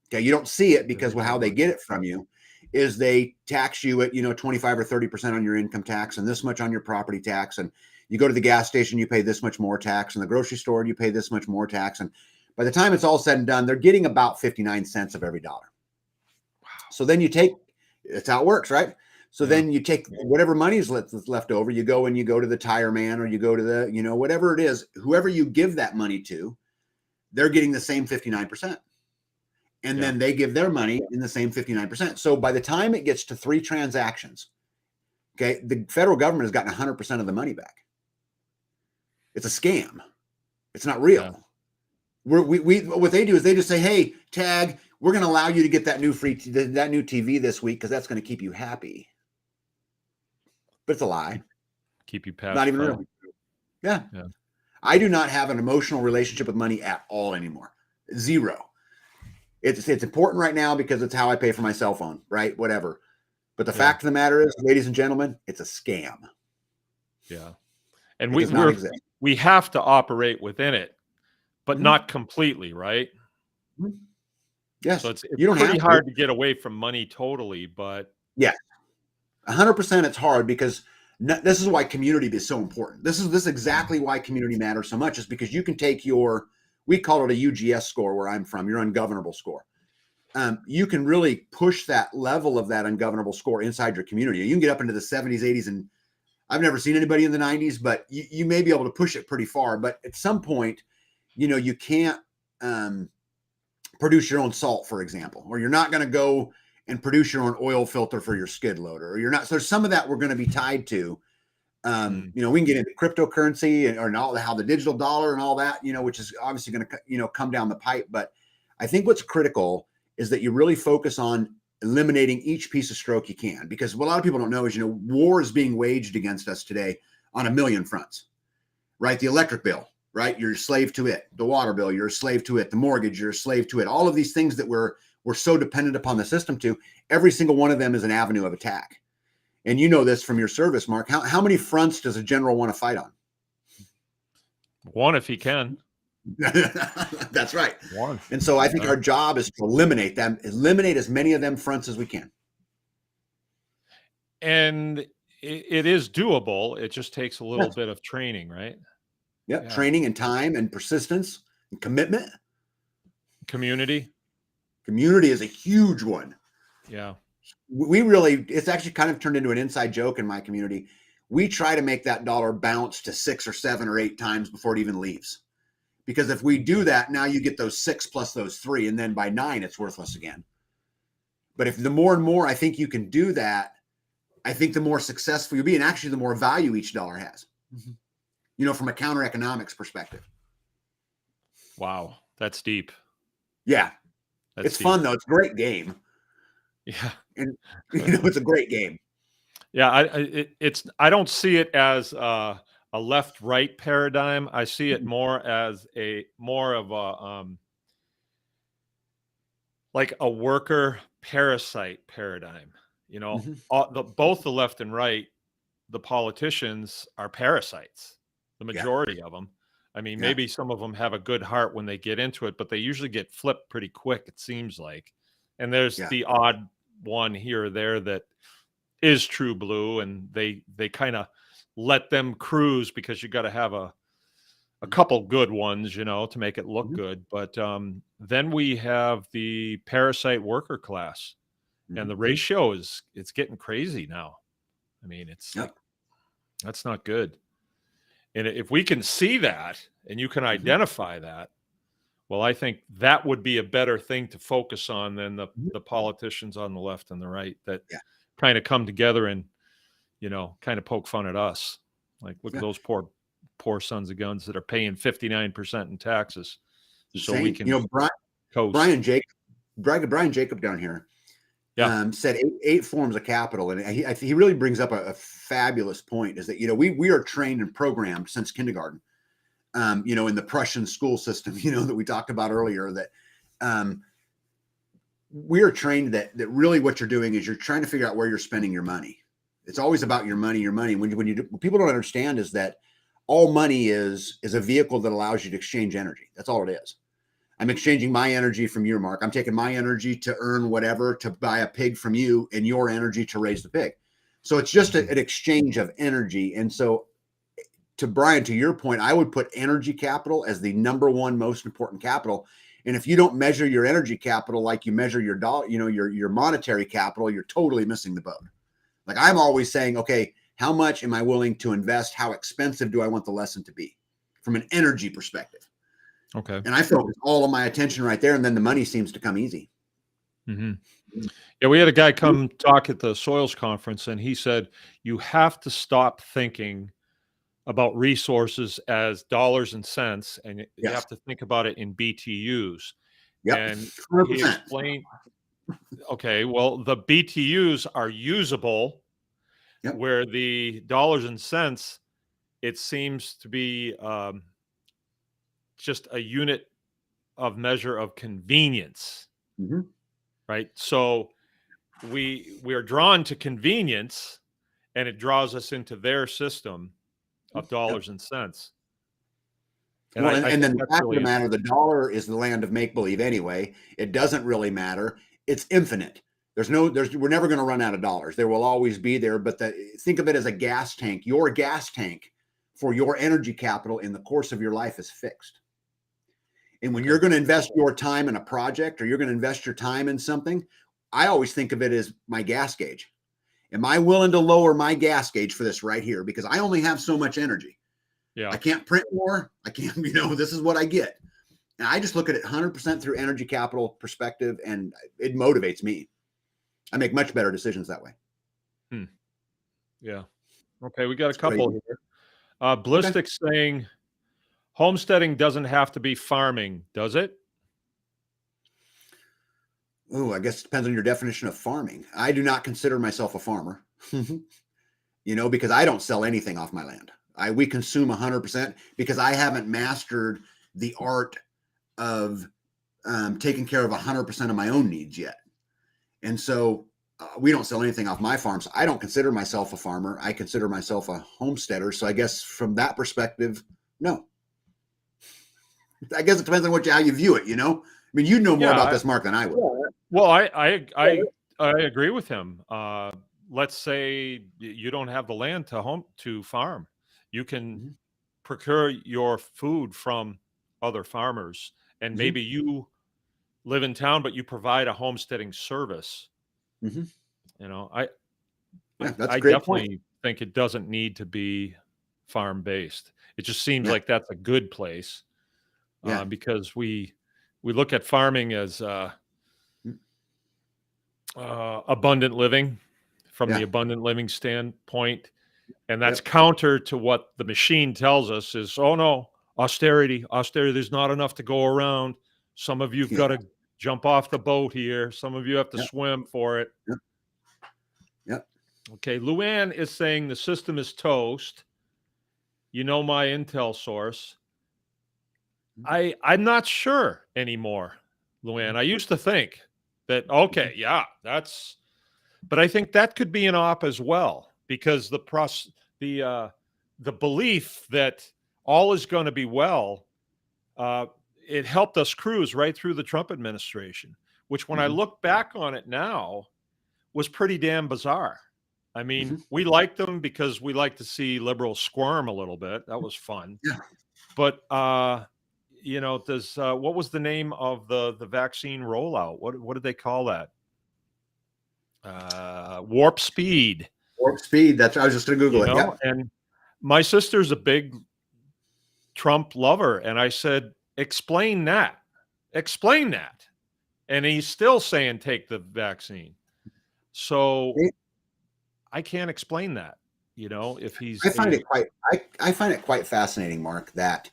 Okay. You don't see it because how they get it from you is they tax you at, 25 or 30% on your income tax and this much on your property tax. And you go to the gas station, you pay this much more tax, and the grocery store, you pay this much more tax. And by the time it's all said and done, they're getting about 59 cents of every dollar. Wow. So then it's how it works, right? So then you take whatever money is left over, you go to the tire man or you go to the, whatever it is, whoever you give that money to, they're getting the same 59%. And then they give their money in the same 59%. So by the time it gets to 3 transactions, okay, the federal government has gotten 100% of the money back. It's a scam. It's not real. what they do is they just say, hey, Tag, we're going to allow you to get that new that new TV this week because that's going to keep you happy. But it's a lie. Keep you past. Not even real. Yeah. I do not have an emotional relationship with money at all anymore. Zero. It's important right now because it's how I pay for my cell phone, right? Whatever. But the fact of the matter is, ladies and gentlemen, it's a scam. Yeah. And we have to operate within it, but not completely, right? Yes. So it's pretty hard to get away from money totally, but yeah, 100% it's hard because this is why community is so important. This is exactly why community matters so much, is because you can take we call it a UGS score where I'm from, your ungovernable score. You can really push that level of that ungovernable score inside your community. You can get up into the 70s, 80s, and I've never seen anybody in the 90s, but you may be able to push it pretty far. But at some point, you can't produce your own salt, for example, or you're not going to go and produce your own oil filter for your skid loader, or you're not. So there's some of that we're going to be tied to. We can get into cryptocurrency or all how the digital dollar and all that, which is obviously going to, come down the pipe. But I think what's critical is that you really focus on eliminating each piece of stroke you can, because what a lot of people don't know is, war is being waged against us today on a million fronts, right? The electric bill, right? You're a slave to it. The water bill, you're a slave to it. The mortgage, you're a slave to it. All of these things that we're so dependent upon the system to, every single one of them is an avenue of attack. And you know this from your service, Mark. How many fronts does a general want to fight on? One, if he can. That's right. One. And so I think our job is to eliminate as many of them fronts as we can. And it is doable. It just takes a little bit of training, right? Yep. Yeah. Training and time and persistence and commitment. Community is a huge one. Yeah. It's actually kind of turned into an inside joke in my community. We try to make that dollar bounce to 6 or 7 or 8 times before it even leaves. Because if we do that, now you get those 6 plus those 3, and then by 9, it's worthless again. But if the more and more I think you can do that, I think the more successful you'll be, and actually the more value each dollar has. From a counter economics perspective. Wow, that's deep. Yeah, it's deep. Fun though. It's a great game. Yeah, and it's a great game. Yeah, I don't see it as a left-right paradigm. I see it more as more of a like a worker parasite paradigm. Both the left and right, the politicians are parasites. The majority of them. I mean, maybe some of them have a good heart when they get into it, but they usually get flipped pretty quick, it seems like. And there's the odd one here or there that is true blue, and they kind of let them cruise because you got to have a couple good ones, to make it look good. But then we have the parasite worker class, and the ratio it's getting crazy now. I mean, it's like, that's not good. And if we can see that and you can identify that, well, I think that would be a better thing to focus on than the politicians on the left and the right that kind of come together and, kind of poke fun at us. Like, look at those poor sons of guns that are paying 59% in taxes. So we can Brian Jacob down here said 8 forms of capital. And he really brings up a fabulous point, is that, we are trained and programmed since kindergarten, in the Prussian school system, that we talked about earlier, that we are trained that really what you're doing is you're trying to figure out where you're spending your money. It's always about your money. What people don't understand is that all money is a vehicle that allows you to exchange energy. That's all it is. I'm exchanging my energy from your, Mark. I'm taking my energy to earn whatever, to buy a pig from you, and your energy to raise the pig. So it's just an exchange of energy. And so to Brian, to your point, I would put energy capital as the number one most important capital. And if you don't measure your energy capital like you measure your dollar, your monetary capital, you're totally missing the boat. Like, I'm always saying, okay, how much am I willing to invest? How expensive do I want the lesson to be from an energy perspective? Okay. And I focus all of my attention right there, and then the money seems to come easy. Yeah, we had a guy come talk at the soils conference, and he said, you have to stop thinking about resources as dollars and cents, and you Yes. have to think about it in BTUs. Yep. And 100%. he explained, okay, well, the BTUs are usable, Yep. where the dollars and cents, it seems to be just a unit of measure of convenience, Mm-hmm. right? So we are drawn to convenience, and it draws us into their system of dollars and cents. And Well, I and think then the that's fact of really the matter, the dollar is the land of make believe anyway. It doesn't really matter. It's infinite. We're never going to run out of dollars. There will always be there. But think of it as a gas tank. Your gas tank for your energy capital in the course of your life is fixed. And when you're going to invest your time in a project, or you're going to invest your time in something, I always think of it as my gas gauge. Am I willing to lower my gas gauge for this right here? Because I only have so much energy. Yeah. I can't print more. I can't, this is what I get. And I just look at it 100% through energy capital perspective, and it motivates me. I make much better decisions that way. Yeah. Okay, we got a It's couple crazy. here. Ballistic saying, homesteading doesn't have to be farming, does it? Oh, I guess it depends on your definition of farming. I do not consider myself a farmer, because I don't sell anything off my land. We consume 100% because I haven't mastered the art of taking care of 100% of my own needs yet. And so we don't sell anything off my farm. So I don't consider myself a farmer. I consider myself a homesteader. So I guess from that perspective, no. I guess it depends on how you view it, I mean, you know more about this, Mark, than I would. Well, I agree with him. Let's say you don't have the land to farm. You can procure your food from other farmers, and maybe you live in town, but you provide a homesteading service. I definitely think it doesn't need to be farm based. It just seems like that's a good place, because we look at farming as abundant living from the abundant living standpoint. And that's counter to what the machine tells us is, oh no, austerity, there's not enough to go around. Some of you've got to jump off the boat here. Some of you have to swim for it. Okay, Luann is saying the system is toast. My intel source. I'm not sure anymore, Luann. I used to think that, okay, but I think that could be an op as well, because the belief that all is going to be well, it helped us cruise right through the Trump administration, which when I look back on it now was pretty damn bizarre. I mean, we liked them because we like to see liberals squirm a little bit. That was fun. But what was the name of the vaccine rollout? What did they call that? Warp speed. Warp speed. I was just going to Google it. Yep. And my sister's a big Trump lover, and I said, explain that. And he's still saying take the vaccine. So I can't explain that. If he's I find it quite fascinating, Mark, that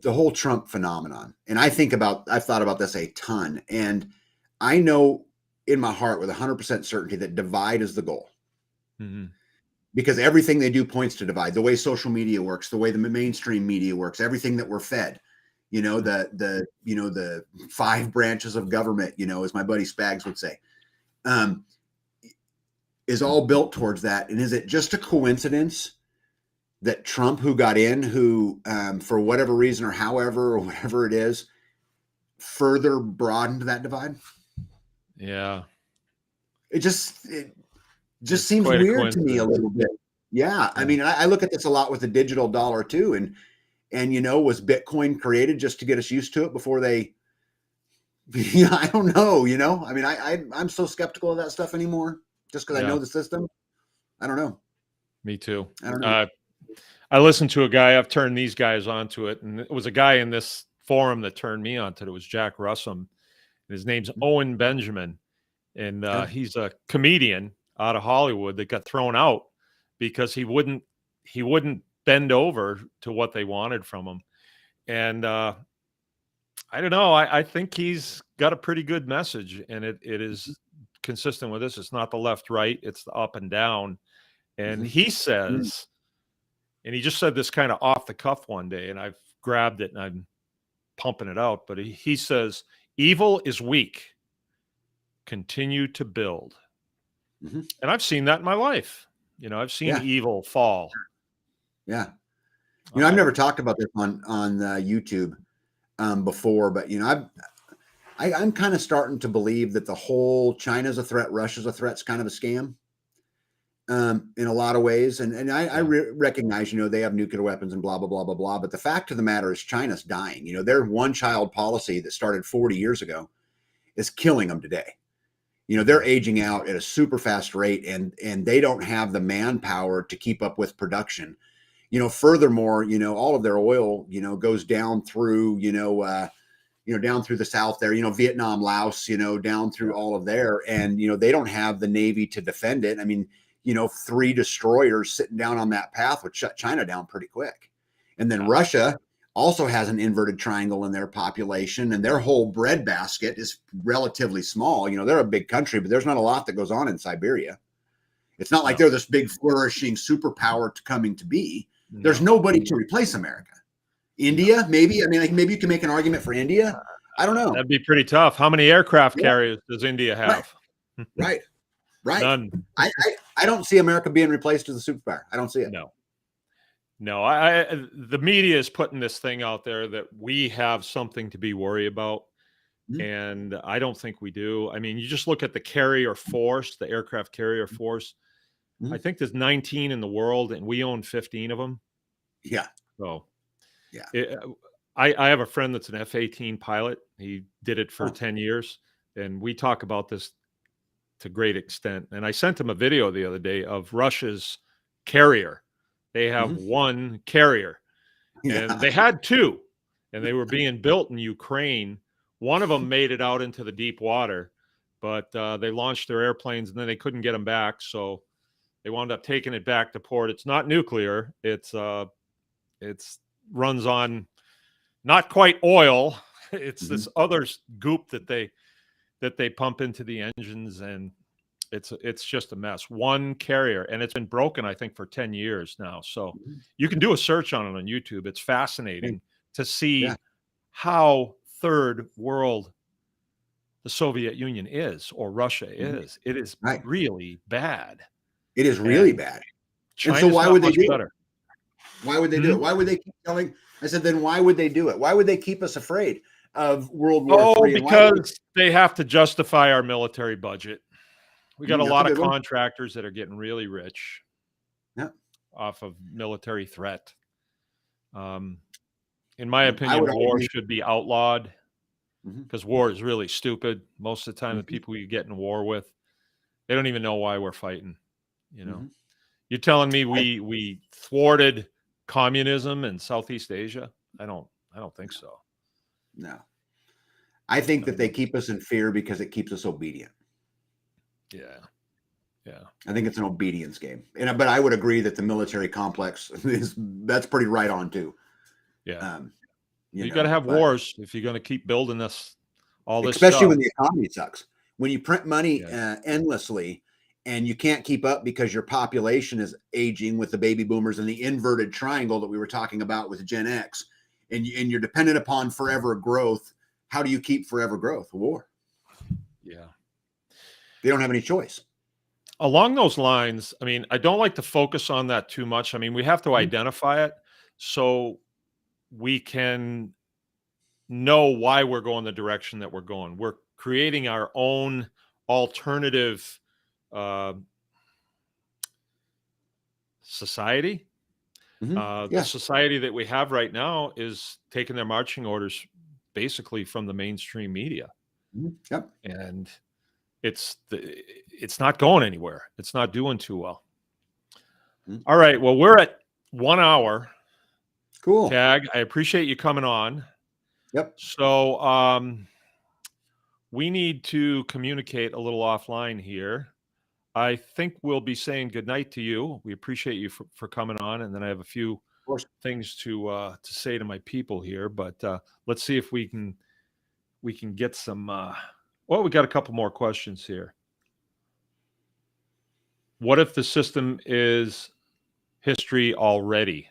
the whole Trump phenomenon. And I've thought about this a ton. And I know in my heart with 100% certainty that divide is the goal. Because everything they do points to divide. The way social media works, the way the mainstream media works, everything that we're fed, the 5 branches of government, as my buddy Spags would say, is all built towards that. And is it just a coincidence that Trump, who got in, for whatever reason or however or whatever it is, further broadened that divide? Yeah. It just seems weird to me a little bit. Yeah. I mean, I look at this a lot with the digital dollar too. And was Bitcoin created just to get us used to it before they, I don't know, I mean, I'm so skeptical of that stuff anymore just because I know the system. I don't know. Me too. I don't know. I listened to a guy, I've turned these guys onto it, and it was a guy in this forum that turned me onto it. It was Jack Russum. His name's Owen Benjamin. And he's a comedian out of Hollywood that got thrown out because he he wouldn't bend over to what they wanted from him. And I don't know. I think he's got a pretty good message, and it is consistent with this. It's not the left, right. It's the up and down. And he says, and he just said this kind of off the cuff one day, and I've grabbed it and I'm pumping it out. But he says, evil is weak. Continue to build. And I've seen that in my life. You know, I've seen evil fall. Yeah. You know, I've never talked about this on YouTube before, but, you know, I'm kind of starting to believe that the whole China's a threat, Russia's a threat's kind of a scam in a lot of ways. And I recognize, you know, they have nuclear weapons and blah, blah, blah, blah, blah. But the fact of the matter is China's dying. You know, their one-child policy that started 40 years ago is killing them today. You know, they're aging out at a super fast rate, and they don't have the manpower to keep up with production. You know, furthermore, you know, all of their oil, you know, goes down through, down through the south there, you know, Vietnam, Laos, you know, down through all of there. And, you know, they don't have the Navy to defend it. I mean, you know, 3 destroyers sitting down on that path would shut China down pretty quick. And then Russia also has an inverted triangle in their population, and their whole breadbasket is relatively small. You know, they're a big country, but there's not a lot that goes on in Siberia. It's not like they're this big flourishing superpower coming to be. There's nobody to replace America. India, maybe. I mean, like, maybe you can make an argument for India. I don't know. That'd be pretty tough. How many aircraft carriers does India have? Right. None. I don't see America being replaced as a superpower. I don't see it. No. The media is putting this thing out there that we have something to be worried about. And I don't think we do. I mean, you just look at the carrier force, the aircraft carrier force. I think there's 19 in the world, and we own 15 of them. Yeah. So, I have a friend that's an F-18 pilot. He did it for 10 years, and we talk about this to great extent. And I sent him a video the other day of Russia's carrier. They have one carrier, and they had 2, and they were being built in Ukraine. One of them made it out into the deep water, but they launched their airplanes, and then they couldn't get them back. So they wound up taking it back to port. It's not nuclear. It's runs on not quite oil. It's this other goop that they pump into the engines, and it's just a mess. One carrier, and it's been broken, I think, for 10 years now. So you can do a search on it on YouTube. It's fascinating to see how third world the Soviet Union is, or Russia is. It is really bad. It is really bad. China's and so why would they do better. it? Why would they do it? Why would they keep telling? I said, then why would they do it? Why would they keep us afraid of World War III? Because they have to justify our military budget. We got a lot of contractors that are getting really rich off of military threat. In my opinion, war should be outlawed, because war is really stupid. Most of the time, the people you get in war with, they don't even know why we're fighting. You know, you're telling me we thwarted communism in Southeast Asia? I don't think so. No, I think that they keep us in fear because it keeps us obedient. Yeah. I think it's an obedience game. But I would agree that the military complex that's pretty right on too. Yeah. You got to have wars if you're going to keep building this, all this especially stuff. When the economy sucks. When you print money endlessly and you can't keep up because your population is aging with the baby boomers and the inverted triangle that we were talking about with Gen X, and you're dependent upon forever growth. How do you keep forever growth? War. Yeah. They don't have any choice. Along those lines, I mean, I don't like to focus on that too much. I mean, we have to identify it so we can know why we're going the direction that we're going. We're creating our own alternative society. The society that we have right now is taking their marching orders basically from the mainstream media. And it's not going anywhere. It's not doing too well. All right. Well, we're at 1 hour. Cool. Tag, I appreciate you coming on. Yep. So we need to communicate a little offline here. I think we'll be saying goodnight to you. We appreciate you for coming on, and then I have a few Of course. things to say to my people here. But let's see if we can get some. Well, we got a couple more questions here. What if the system is history already?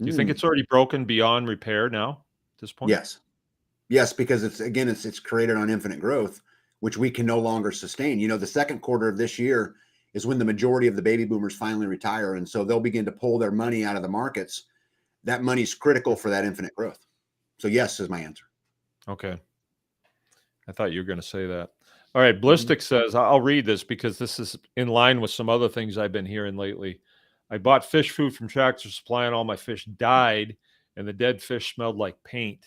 Do you think it's already broken beyond repair now at this point? Yes, because it's created on infinite growth, which we can no longer sustain. You know, the second quarter of this year is when the majority of the baby boomers finally retire, and so they'll begin to pull their money out of the markets. That money's critical for that infinite growth. So yes is my answer. Okay. I thought you were going to say that. All right. Ballistic says, I'll read this because this is in line with some other things I've been hearing lately. I bought fish food from Tractor Supply and all my fish died and the dead fish smelled like paint.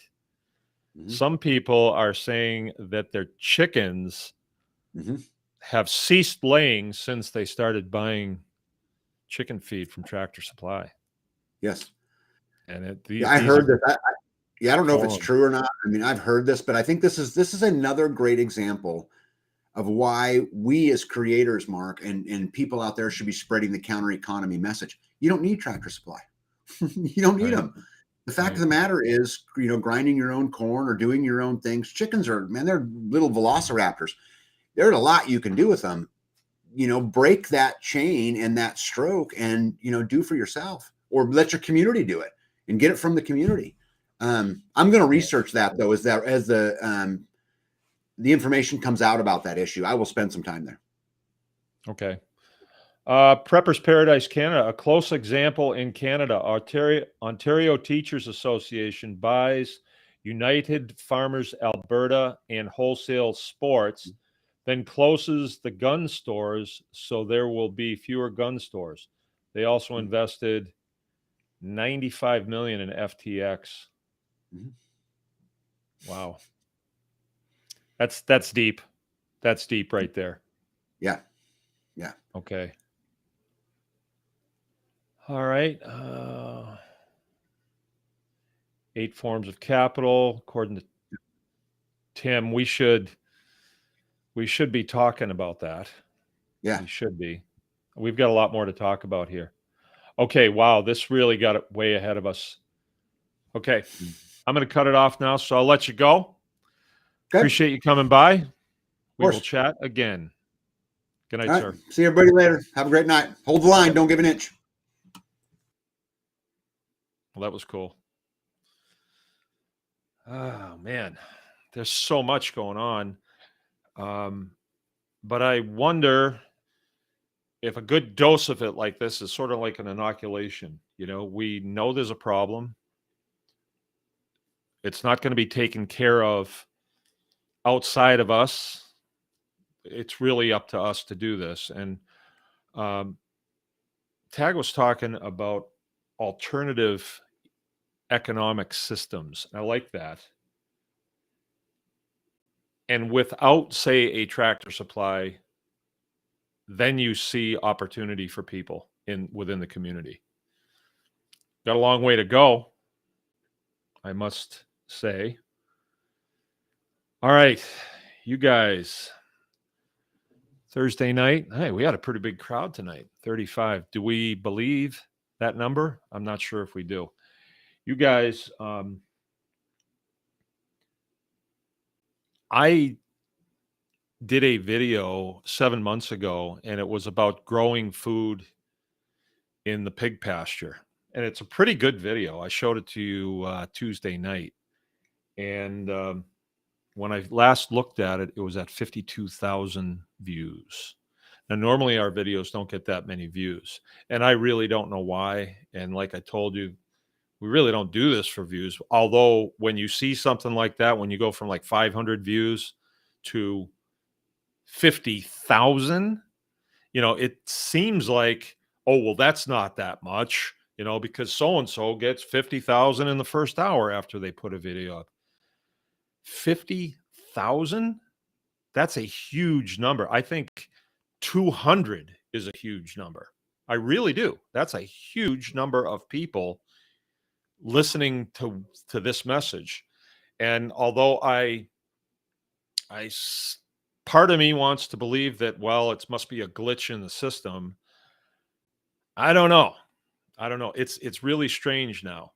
Some people are saying that their chickens have ceased laying since they started buying chicken feed from Tractor Supply. Yes. And I heard that. I don't know if it's true or not. I mean, I've heard this, but I think this is another great example of why we as creators, Mark, and people out there should be spreading the counter economy message. You don't need Tractor Supply. You don't need them. The fact of the matter is, you know, grinding your own corn or doing your own things. Chickens are, man, they're little velociraptors. There's a lot you can do with them. You know, break that chain and that stroke and, you know, do for yourself or let your community do it and get it from the community. I'm going to research that though, as the information comes out about that issue. I will spend some time there. Okay. Preppers Paradise Canada, a close example in Canada. Ontario Teachers Association buys United Farmers Alberta and Wholesale Sports, then closes the gun stores, so there will be fewer gun stores. They also invested $95 million in FTX. Wow. That's deep. That's deep right there. Yeah. Okay. All right. 8 forms of capital, according to Tim. We should be talking about that. Yeah. We should be. We've got a lot more to talk about here. Okay. Wow. This really got it way ahead of us. Okay. I'm going to cut it off now, so I'll let you go. Okay. Appreciate you coming by. We will chat again. Good night, sir. See everybody later. Have a great night. Hold the line. Don't give an inch. Well, that was cool. Oh, man. There's so much going on. But I wonder if a good dose of it like this is sort of like an inoculation. You know, we know there's a problem. It's not going to be taken care of outside of us. It's really up to us to do this. And Tag was talking about alternative economic systems. I like that. And without, say, a Tractor Supply, then you see opportunity for people within the community. Got a long way to go, I must say. All right, you guys. Thursday night. Hey, we had a pretty big crowd tonight, 35. Do we believe that number? I'm not sure if we do. You guys, I did a video 7 months ago, and it was about growing food in the pig pasture. And it's a pretty good video. I showed it to you Tuesday night. And when I last looked at it, it was at 52,000 views. Now, normally our videos don't get that many views, and I really don't know why. And like I told you, we really don't do this for views. Although when you see something like that, when you go from like 500 views to 50,000, you know, it seems like, oh, well, that's not that much, you know, because so-and-so gets 50,000 in the first hour after they put a video up. 50,000? That's a huge number. I think 200 is a huge number. I really do. That's a huge number of people listening to this message. And although I part of me wants to believe that, well, it must be a glitch in the system. I don't know. It's really strange now.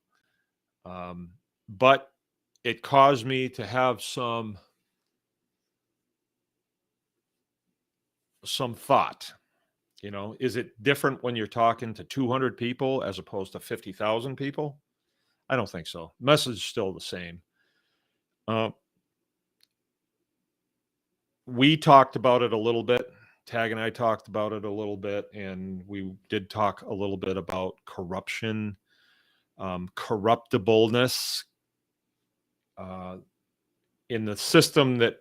But it caused me to have some thought. Is it different when you're talking to 200 people as opposed to 50,000 people? I don't think so. Message is still the same. We talked about it a little bit. Tag and I talked about it a little bit, and we did talk a little bit about corruption, corruptibleness in the system that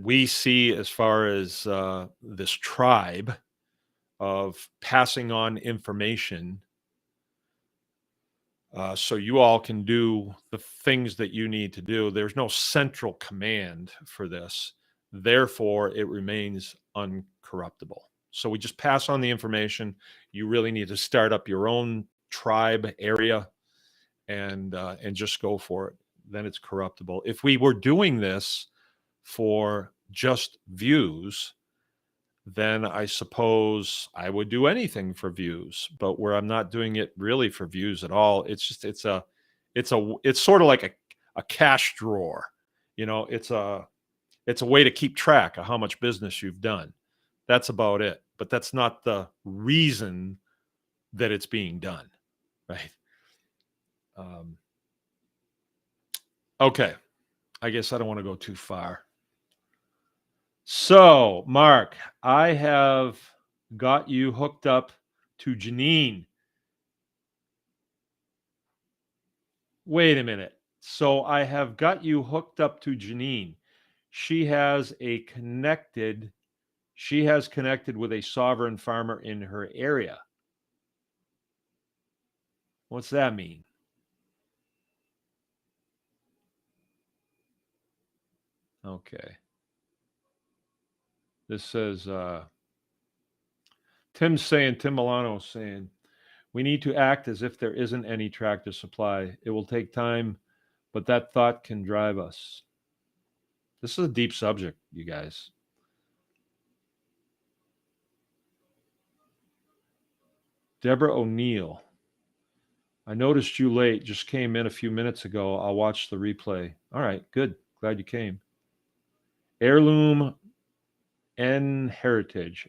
we see as far as this tribe of passing on information so you all can do the things that you need to do. There's no central command for this. Therefore, it remains uncorruptible. So we just pass on the information. You really need to start up your own tribe area and just go for it. Then it's corruptible. If we were doing this for just views, then I suppose I would do anything for views. But where I'm not doing it really for views at all, it's sort of like a cash drawer. It's a way to keep track of how much business you've done. That's about it. But that's not the reason that it's being done, right? Okay. I guess I don't want to go too far. So, Mark, I have got you hooked up to Janine. Wait a minute. So I have got you hooked up to Janine. She has connected with a sovereign farmer in her area. What's that mean? Okay. This says, Tim Milano's saying, we need to act as if there isn't any tractor supply. It will take time, but that thought can drive us. This is a deep subject, you guys. Deborah O'Neill. I noticed you late. Just came in a few minutes ago. I'll watch the replay. All right, good. Glad you came. Heirloom Heritage.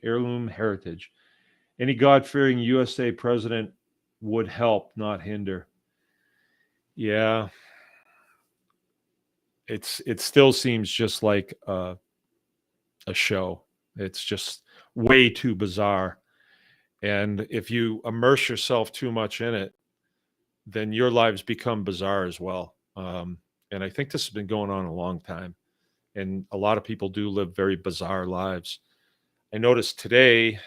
Any God-fearing USA president would help, not hinder. Yeah. It still seems just like a show. It's just way too bizarre. And if you immerse yourself too much in it, then your lives become bizarre as well. And I think this has been going on a long time. And a lot of people do live very bizarre lives. I noticed today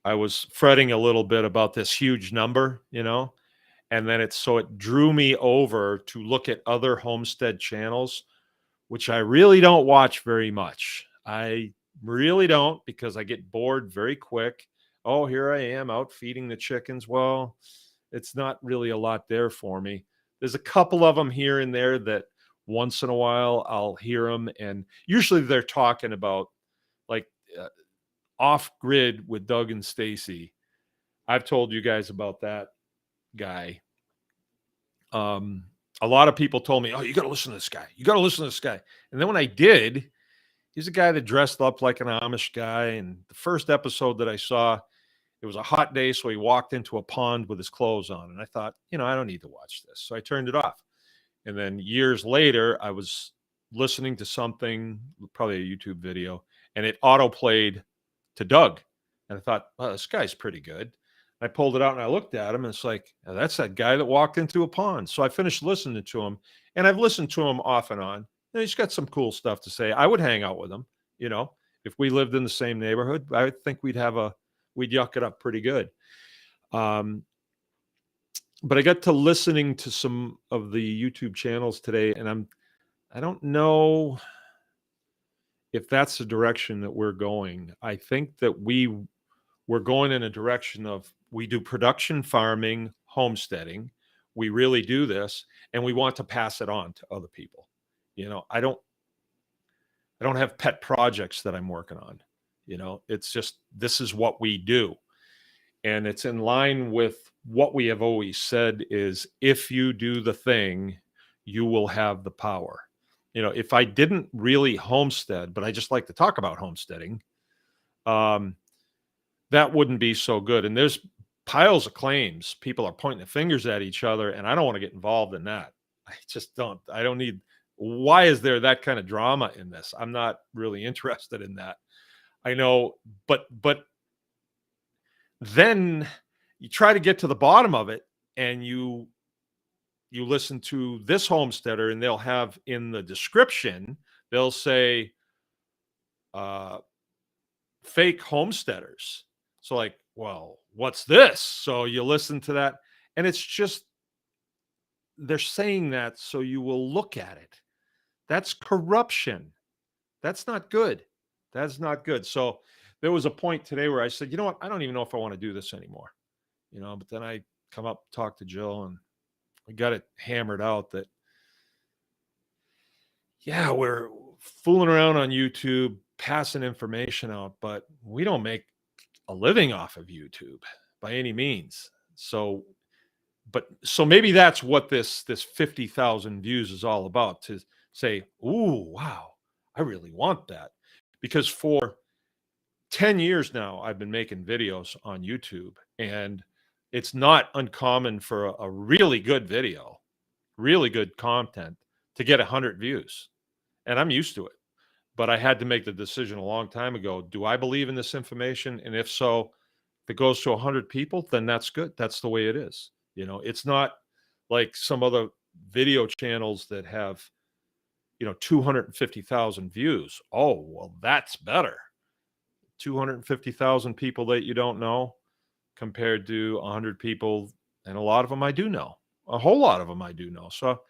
I was fretting a little bit about this huge number, and then it drew me over to look at other homestead channels, which I really don't watch very much. I really don't, because I get bored very quick. Oh, here I am out feeding the chickens. Well, it's not really a lot there for me. There's a couple of them here and there that once in a while I'll hear them, and usually they're talking about like Off Grid with Doug and Stacy. I've told you guys about that guy. A lot of people told me, oh, you got to listen to this guy. You got to listen to this guy. And then when I did, he's a guy that dressed up like an Amish guy. And the first episode that I saw, it was a hot day, so he walked into a pond with his clothes on. And I thought, I don't need to watch this. So I turned it off. And then years later, I was listening to something, probably a YouTube video, and it auto-played to Doug. And I thought, well, this guy's pretty good. I pulled it out and I looked at him, and it's like, that's that guy that walked into a pond. So I finished listening to him, and I've listened to him off and on. And he's got some cool stuff to say. I would hang out with him. If we lived in the same neighborhood, I think we'd yuck it up pretty good. But I got to listening to some of the YouTube channels today, and I don't know if that's the direction that we're going. I think that we're going in a direction of, we do production farming, homesteading. We really do this, and we want to pass it on to other people. I don't have pet projects that I'm working on. It's just, this is what we do. And it's in line with what we have always said is, if you do the thing, you will have the power. If I didn't really homestead, but I just like to talk about homesteading, that wouldn't be so good. And there's piles of claims. People are pointing their fingers at each other, and I don't want to get involved in that. I don't need, why is there that kind of drama in this? I'm not really interested in that. I know, but then you try to get to the bottom of it, and you listen to this homesteader, and they'll have in the description, they'll say, fake homesteaders. So like, well, what's this? So you listen to that, and it's just, they're saying that so you will look at it. That's corruption. That's not good. That's not good. So there was a point today where I said, you know what? I don't even know if I want to do this anymore. But then I come up, talk to Jill, and we got it hammered out that, yeah, we're fooling around on YouTube, passing information out, but we don't make a living off of YouTube by any means. So maybe that's what this 50,000 views is all about, to say, ooh, wow, I really want that. Because for 10 years now, I've been making videos on YouTube, and it's not uncommon for a really good video, really good content, to get 100 views. And I'm used to it. But I had to make the decision a long time ago. Do I believe in this information? And if so, if it goes to 100 people, then that's good. That's the way it is. It's not like some other video channels that have, 250,000 views. Oh, well, that's better. 250,000 people that you don't know compared to 100 people. And a lot of them I do know. A whole lot of them I do know. So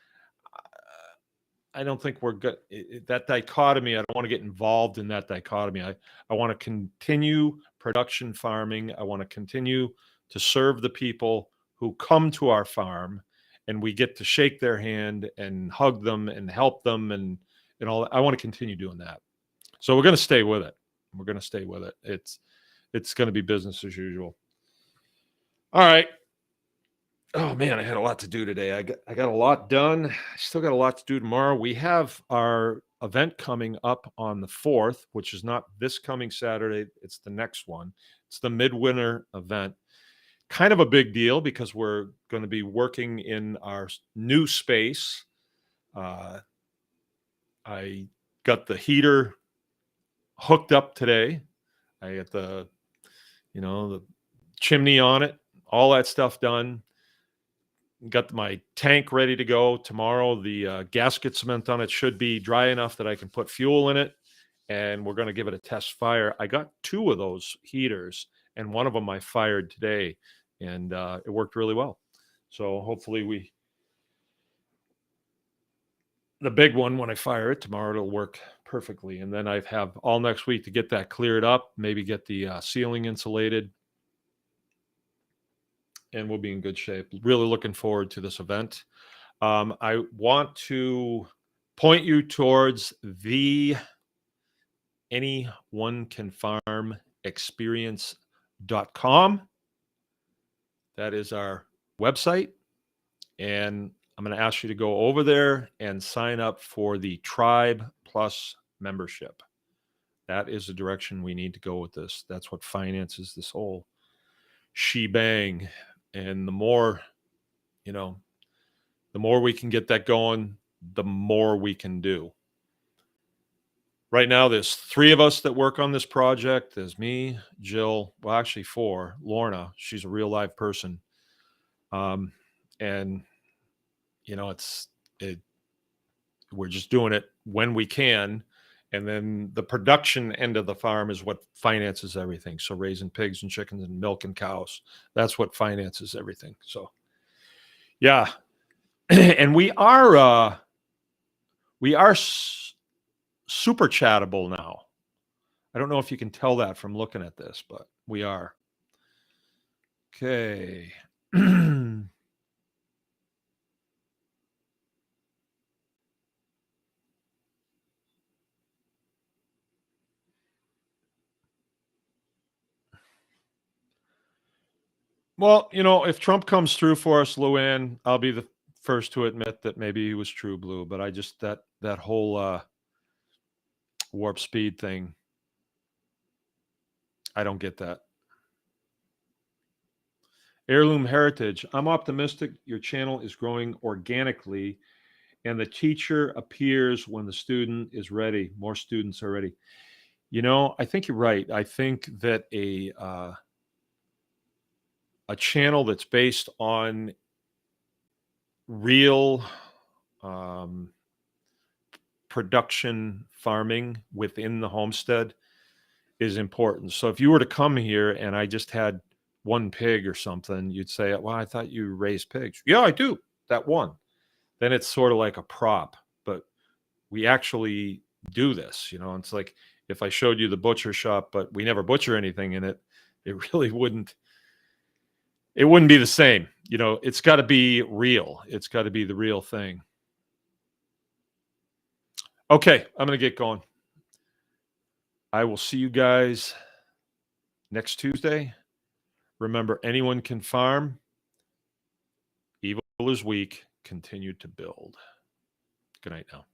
I don't think we're good. That dichotomy, I don't want to get involved in that dichotomy. I want to continue production farming. I want to continue to serve the people who come to our farm, and we get to shake their hand and hug them and help them and all. I want to continue doing that. So we're going to stay with it. We're going to stay with it. It's going to be business as usual. All right. Oh man, I had a lot to do today. I got a lot done. I still got a lot to do tomorrow. We have our event coming up on the 4th, which is not this coming Saturday. It's the next one. It's the midwinter event. Kind of a big deal because we're going to be working in our new space. I got the heater hooked up today. I got the chimney on it, all that stuff done. Got my tank ready to go tomorrow. The gasket cement on it should be dry enough that I can put fuel in it, and we're going to give it a test fire. I got 2 of those heaters, and one of them I fired today, and it worked really well. So hopefully the big one, when I fire it tomorrow, it'll work perfectly. And then I have all next week to get that cleared up, maybe get the ceiling insulated, and we'll be in good shape. Really looking forward to this event. I want to point you towards the anyonecanfarmexperience.com. That is our website. And I'm going to ask you to go over there and sign up for the Tribe Plus membership. That is the direction we need to go with this. That's what finances this whole shebang. And the more we can get that going, the more we can do. Right now, there's 3 of us that work on this project. There's me, Jill, well, actually 4. Lorna, she's a real live person. And we're just doing it when we can. And then the production end of the farm is what finances everything. So raising pigs and chickens and milking cows, that's what finances everything. So yeah. And we are super chattable now. I don't know if you can tell that from looking at this, but we are. Okay. Well, you know, if Trump comes through for us, Luann, I'll be the first to admit that maybe he was true blue. But I just that whole warp speed thing, I don't get that. Heirloom Heritage. I'm optimistic your channel is growing organically and the teacher appears when the student is ready. More students are ready. You know, I think you're right. I think that a channel that's based on real production farming within the homestead is important. So if you were to come here and I just had one pig or something, you'd say, well, I thought you raised pigs. Yeah, I do. That one. Then it's sort of like a prop, but we actually do this. You know, it's like if I showed you the butcher shop, but we never butcher anything in it, it really wouldn't be the same. You know, it's got to be real. It's got to be the real thing. Okay, I'm going to get going. I will see you guys next Tuesday. Remember, anyone can farm. Evil is weak. Continue to build. Good night now.